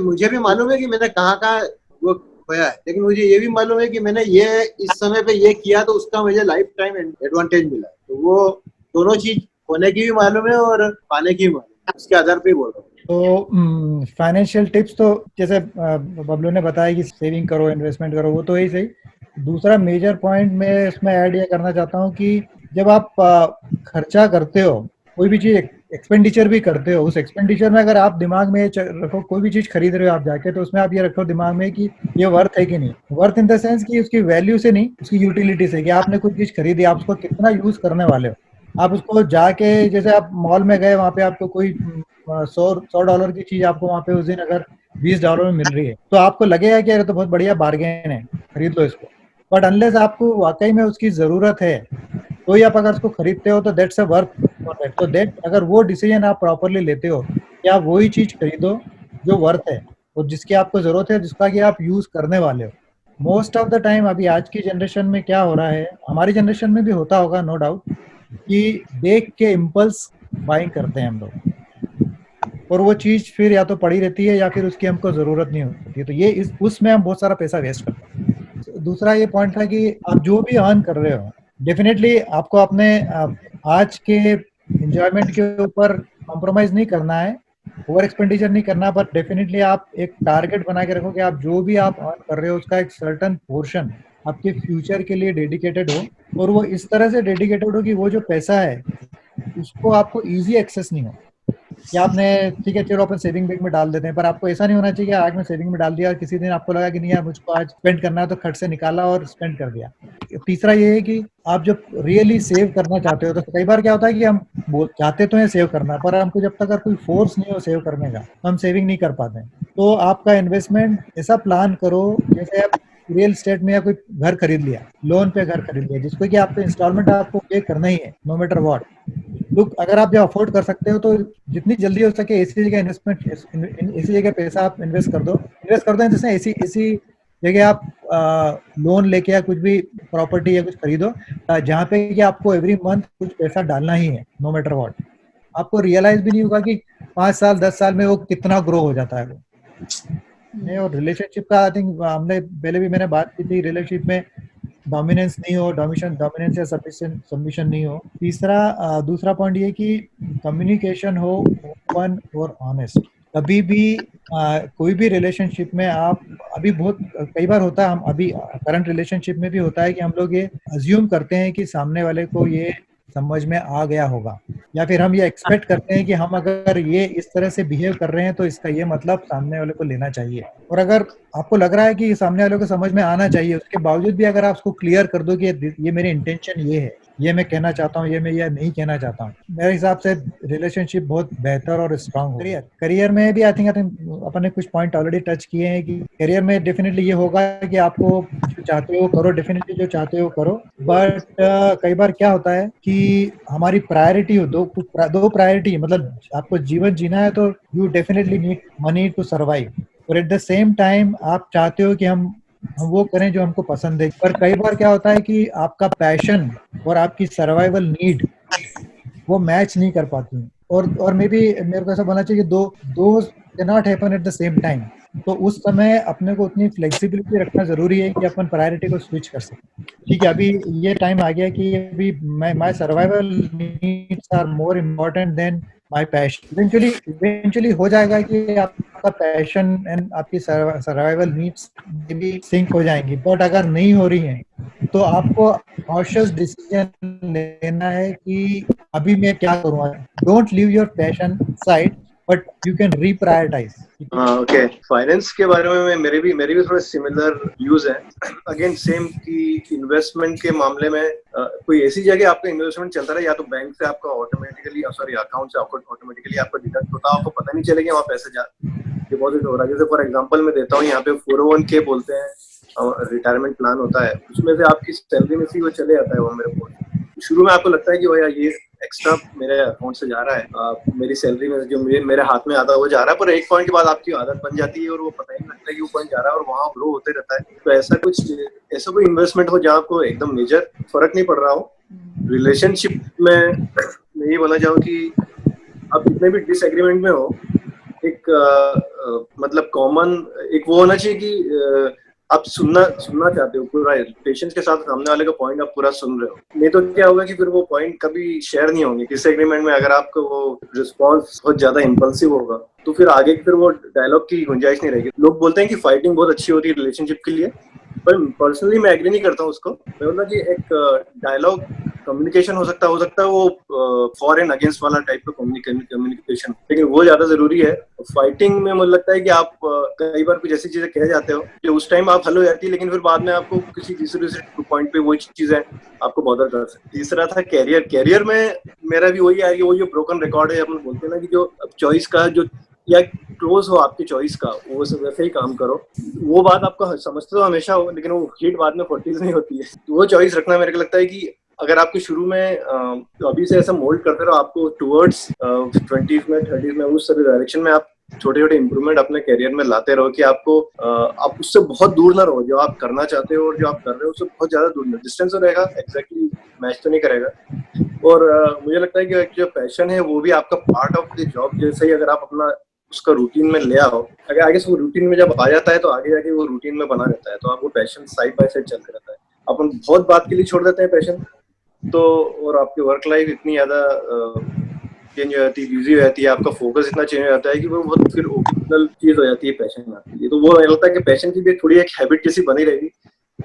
मुझे भी मालूम है कि मैंने कहाँ वो खोया है, लेकिन मुझे ये भी मालूम है कि मैंने ये इस समय पे ये किया तो उसका मुझे लाइफ टाइम एडवांटेज मिला। तो वो दोनों चीज होने की भी मालूम है और पाने की भी मालूम है, उसके आधार पे बोल रहा हूँ। तो फाइनेंशियल टिप्स तो जैसे बबलू ने बताया कि सेविंग करो, इन्वेस्टमेंट करो, वो तो ही सही। दूसरा मेजर पॉइंट मैं इसमें ऐड ये करना चाहता हूँ कि जब आप खर्चा करते हो, कोई भी चीज एक्सपेंडिचर भी करते हो, उस एक्सपेंडिचर में अगर आप दिमाग में रखो, कोई भी चीज खरीद रहे हो आप जाके, तो उसमें आप ये रखो दिमाग में कि ये वर्थ है कि नहीं। वर्थ इन द सेंस कि उसकी वैल्यू से नहीं, उसकी यूटिलिटी से, कि आपने कोई चीज खरीदी, आप उसको कितना यूज करने वाले हो। आप उसको जाके, जैसे आप मॉल में गए, वहां पे आपको कोई $100 की चीज आपको वहां पे उस दिन अगर $20 में मिल रही है, तो आपको लगेगा कि अरे तो बहुत बढ़िया बार्गेन है, खरीद लो इसको। बट अनलेस आपको वाकई में उसकी जरूरत है, तो ही आप अगर उसको खरीदते हो, तो that's a worth for that. तो दैट अगर वो डिसीजन आप प्रॉपरली लेते हो कि आप वही चीज खरीदो जो वर्थ है और जिसकी आपको जरूरत है, जिसका कि आप यूज करने वाले हो। मोस्ट ऑफ द टाइम अभी आज की जनरेशन में क्या हो रहा है, हमारी जनरेशन में भी होता होगा नो डाउट, कि देख के इम्पल्स बाइंग करते हैं हम लोग, और वो चीज फिर या तो पड़ी रहती है या फिर उसकी हमको जरूरत नहीं होती है। तो ये उसमें हम बहुत सारा पैसा वेस्ट करते हैं। दूसरा ये पॉइंट था कि आप जो भी अर्न कर रहे हो, डेफिनेटली आपको अपने आज के एंजॉयमेंट के ऊपर कॉम्प्रोमाइज नहीं करना है, ओवर एक्सपेंडिचर नहीं करना, बट डेफिनेटली आप एक टारगेट बना के रखो कि आप जो भी आप अर्न कर रहे हो उसका एक सर्टन पोर्शन आपके फ्यूचर के लिए डेडिकेटेड हो, और वो इस तरह से डेडिकेटेड हो कि वो जो पैसा है उसको आपको इजी एक्सेस नहीं हो। कि आपने, ठीक है चलो अपन सेविंग बैंक में डाल देते हैं, पर आपको ऐसा नहीं होना चाहिए कि आज मैं सेविंग में डाल दिया और किसी दिन आपको लगा कि नहीं यार मुझको आज स्पेंड करना है, तो खर्च से निकाला और स्पेंड कर दिया। तीसरा ये है कि आप जब रियली सेव करना चाहते हो, तो कई बार क्या होता है कि हम चाहते तो हैं सेव करना, पर हमको जब तक अगर कोई फोर्स नहीं हो सेव करने का, तो हम सेविंग नहीं कर पाते। तो आपका इन्वेस्टमेंट ऐसा प्लान करो, जैसे आप रियल स्टेट में या कोई घर खरीद लिया, लोन पे घर खरीद लिया, जिसको कि आपको इंस्टॉलमेंट आपको पे करना ही है नो मैटर व्हाट। लुक, अगर आप जो अफोर्ड कर सकते हो तो जितनी जल्दी हो सके ऐसी जगह इन्वेस्टमेंट, ऐसी जगह पैसा आप इन्वेस्ट कर दो जैसे ऐसी जगह आप लोन लेके या कुछ भी प्रॉपर्टी या कुछ खरीदो जहाँ पे कि आपको एवरी मंथ कुछ पैसा डालना ही है नो मैटर व्हाट। आपको रियलाइज भी नहीं होगा कि 5 साल 10 साल में वो कितना ग्रो हो जाता है वो। नहीं, और रिलेशनशिप का आई थिंक हमने पहले भी मैंने बात की थी, रिलेशनशिप में डोमिनेंस नहीं हो, डोमिनेंस या सबमिशन नहीं हो। दूसरा पॉइंट ये कि कम्युनिकेशन हो ओपन और ऑनेस्ट। कभी भी कोई भी रिलेशनशिप में आप, अभी बहुत कई बार होता है, हम अभी करंट रिलेशनशिप में भी होता है कि हम लोग ये अज्यूम करते हैं कि सामने वाले को ये समझ में आ गया होगा, या फिर हम ये एक्सपेक्ट करते हैं कि हम अगर ये इस तरह से बिहेव कर रहे हैं तो इसका ये मतलब सामने वाले को लेना चाहिए। और अगर आपको लग रहा है कि सामने वाले को समझ में आना चाहिए, उसके बावजूद भी अगर आप उसको क्लियर कर दो कि ये मेरी इंटेंशन ये है, ये मैं कहना चाहता हूँ, ये मैं ये नहीं कहना चाहता हूँ, मेरे हिसाब से रिलेशनशिप बहुत बेहतर और स्ट्रांग हो। करियर में भी आई थिंक अपन ने कुछ पॉइंट ऑलरेडी टच किए हैं कि करियर में डेफिनेटली ये होगा कि आपको जो चाहते हो करो, डेफिनेटली जो चाहते हो करो, बट कई बार क्या होता है कि हमारी प्रायोरिटी हो दो प्रायोरिटी, मतलब आपको जीवन जीना है तो you definitely need money to survive, और एट द सेम टाइम आप चाहते हो कि हम वो करें जो हमको पसंद है। पर कई बार क्या होता है कि आपका पैशन और आपकी सर्वाइवल नीड वो मैच नहीं कर पाती, और मे बी मेरे को ऐसा बोलना चाहिए कि दो can not happen at the same time. तो उस समय अपने को उतनी फ्लेक्सिबिलिटी रखना जरूरी है कि अपन प्रायोरिटी को स्विच कर सकें। ठीक है, अभी ये टाइम आ गया कि अभी my survival needs are more important than my passion. Eventually हो जाएगा कि आपका पैशन एंड आपकी सर्वाइवल नीड्स भी सिंक हो जाएंगी, बट अगर नहीं हो रही हैं तो आपको कॉशियस डिसीजन लेना है कि अभी मैं क्या करूँगा। Don't leave your passion side, but you can reprioritize. Okay, finance के बारे में मेरे भी थोड़े सिमिलर व्यूज हैं। अगेन सेम कि इन्वेस्टमेंट के मामले में कोई ऐसी जगह आपका इन्वेस्टमेंट चलता रहे, या तो बैंक से आपका ऑटोमेटिकली अकाउंट से ऑटोमेटिकली आपका डिडक्ट होता है, आपको पता नहीं चलेगा वहाँ पैसे डिपॉजिट हो रहा है। जैसे फॉर एग्जांपल मैं देता हूँ, यहाँ पे 401k बोलते हैं, रिटायरमेंट प्लान होता है, उसमें से आपकी सैलरी में से वो चले जाता है वो मेरे को। शुरू में आपको लगता है कि भैया ये एक्स्ट्रा मेरे अकाउंट से जा रहा है, मेरी सैलरी में जो मेरे हाथ में आता है वो जा रहा है, पर एक पॉइंट के बाद आपकी आदत बन जाती है और वो पता ही नहीं लगता कि वो पॉइंट जा रहा है और वहाँ ग्रो होते रहता है। तो ऐसा कोई इन्वेस्टमेंट हो जहाँ आपको एकदम मेजर फर्क नहीं पड़ रहा हो। रिलेशनशिप में मैं ये बोलना चाहूँ कि आप जितने भी डिसएग्रीमेंट में हो, एक मतलब कॉमन एक वो होना चाहिए कि आप सुनना चाहते हो पूरा पेशेंस के साथ, सामने वाले का पॉइंट आप पूरा सुन रहे हो। नहीं तो क्या होगा कि फिर वो पॉइंट कभी शेयर नहीं होंगे। डिसएग्रीमेंट में अगर आपको वो रिस्पॉन्स बहुत ज्यादा इम्पल्सिव होगा तो फिर आगे फिर वो डायलॉग की गुंजाइश नहीं रहेगी। लोग बोलते हैं कि फाइटिंग बहुत अच्छी होती है रिलेशनशिप के लिए, पर पर्सनली मैं एग्री नहीं करता हूँ उसको। मैं बोलता कि एक डायलॉग कम्युनिकेशन हो सकता है वो फॉर एंड अगेंस्ट वाला टाइप का कम्युनिकेशन, लेकिन वो ज्यादा जरूरी है। फाइटिंग में मुझे लगता है कि आप कई बार कुछ ऐसी चीजें कह जाते हो जो उस टाइम आप हल हो जाती है, लेकिन फिर बाद में आपको किसी दूसरे पॉइंट पे वो चीजें आपको बॉदर कर सकती। तीसरा था कैरियर में मेरा भी वही है कि वो जो ब्रोकन रिकॉर्ड है, अपन बोलते हैं ना कि जो चॉइस का जो या क्लोज हो आपकी चॉइस का, वो वैसे ही काम करो। वो बात आपको समझते तो हमेशा हो, लेकिन वो हिट बाद में 40s नहीं होती है। तो वो चॉइस रखना मेरे को लगता है कि अगर आपको शुरू में अभी से ऐसा मोल्ड करते रहो, आपको टुवर्ड्स 20s में 30s में उस सभी डायरेक्शन में आप छोटे इम्प्रूवमेंट अपने करियर में लाते रहो कि आपको आप उससे बहुत दूर ना रहो। जो आप करना चाहते हो और जो आप कर रहे हो उससे बहुत ज्यादा दूर, डिस्टेंस तो रहेगा, एग्जैक्टली मैच तो नहीं करेगा। और मुझे लगता है कि जो पैशन है वो भी आपका पार्ट ऑफ द जॉब जैसे ही अगर आप अपना उसका रूटीन में ले आओ, अगर आगे से वो रूटीन में जब आ जाता है तो आगे जाके वो रूटीन में बना रहता है, तो आपको पैशन साइड बाय साइड चलते रहता है। अपन बहुत बात के लिए छोड़ देते हैं पैशन तो, और आपकी वर्क लाइफ इतनी ज्यादा चेंज हो जाती है, बिजी हो जाती है, आपका फोकस इतना चेंज हो जाता है कि वो बहुत फिर ओकेजनल चीज हो जाती है पैशन आपके लिए। तो वो लगता है कि पैशन की भी थोड़ी एक हैबिट जैसी बनी रहेगी,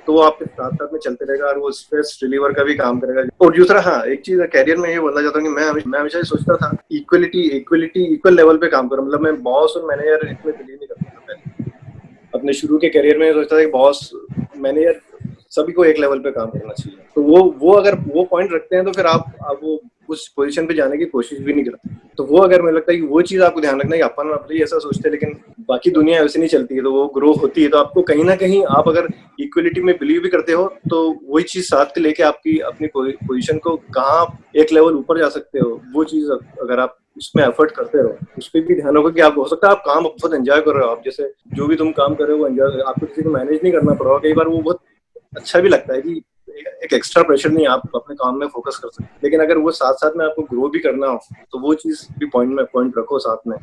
तो वो आपके साथ साथ में चलते रहेगा और वो स्ट्रेस रिलीवर का भी काम करेगा। और दूसरा, हाँ, एक चीज कैरियर में ये बोलना चाहता हूँ कि मैं हमेशा सोचता था इक्वल लेवल पे काम करूँ। मतलब मैं बॉस और मैनेजर इसमें बिलीव नहीं करता था पहले। अपने शुरू के करियर में सोचता था कि बॉस मैनेजर सभी को एक लेवल पे काम करना चाहिए। तो वो अगर वो पॉइंट रखते हैं तो फिर आप वो उस पोजीशन पे जाने की कोशिश भी नहीं करते। तो वो अगर मुझे लगता है कि वो चीज आपको ध्यान रखना है कि अपन अपने ऐसा सोचते हैं, लेकिन बाकी दुनिया वैसे नहीं चलती है, तो वो ग्रो होती है। तो आपको कहीं ना कहीं आप अगर इक्वलिटी में बिलीव भी करते हो तो वही चीज साथ लेके आपकी अपनी पोजीशन को कहाँ एक लेवल ऊपर जा सकते हो, वो चीज अगर आप उसमें एफर्ट करते रहो, उस पर भी ध्यान रखो कि आप हो सकता है आप काम बहुत एंजॉय कर रहे हो। आप जैसे जो भी तुम काम कर रहे हो वो एंजॉय, आपको किसी को मैनेज नहीं करना पड़ रहा। कई बार वो बहुत अच्छा भी लगता है कि एक एक्स्ट्रा प्रेशर नहीं, आप अपने काम में फोकस कर सकते। लेकिन अगर वो साथ साथ में आपको ग्रो भी करना हो तो वो चीज भी पॉइंट रखो साथ में।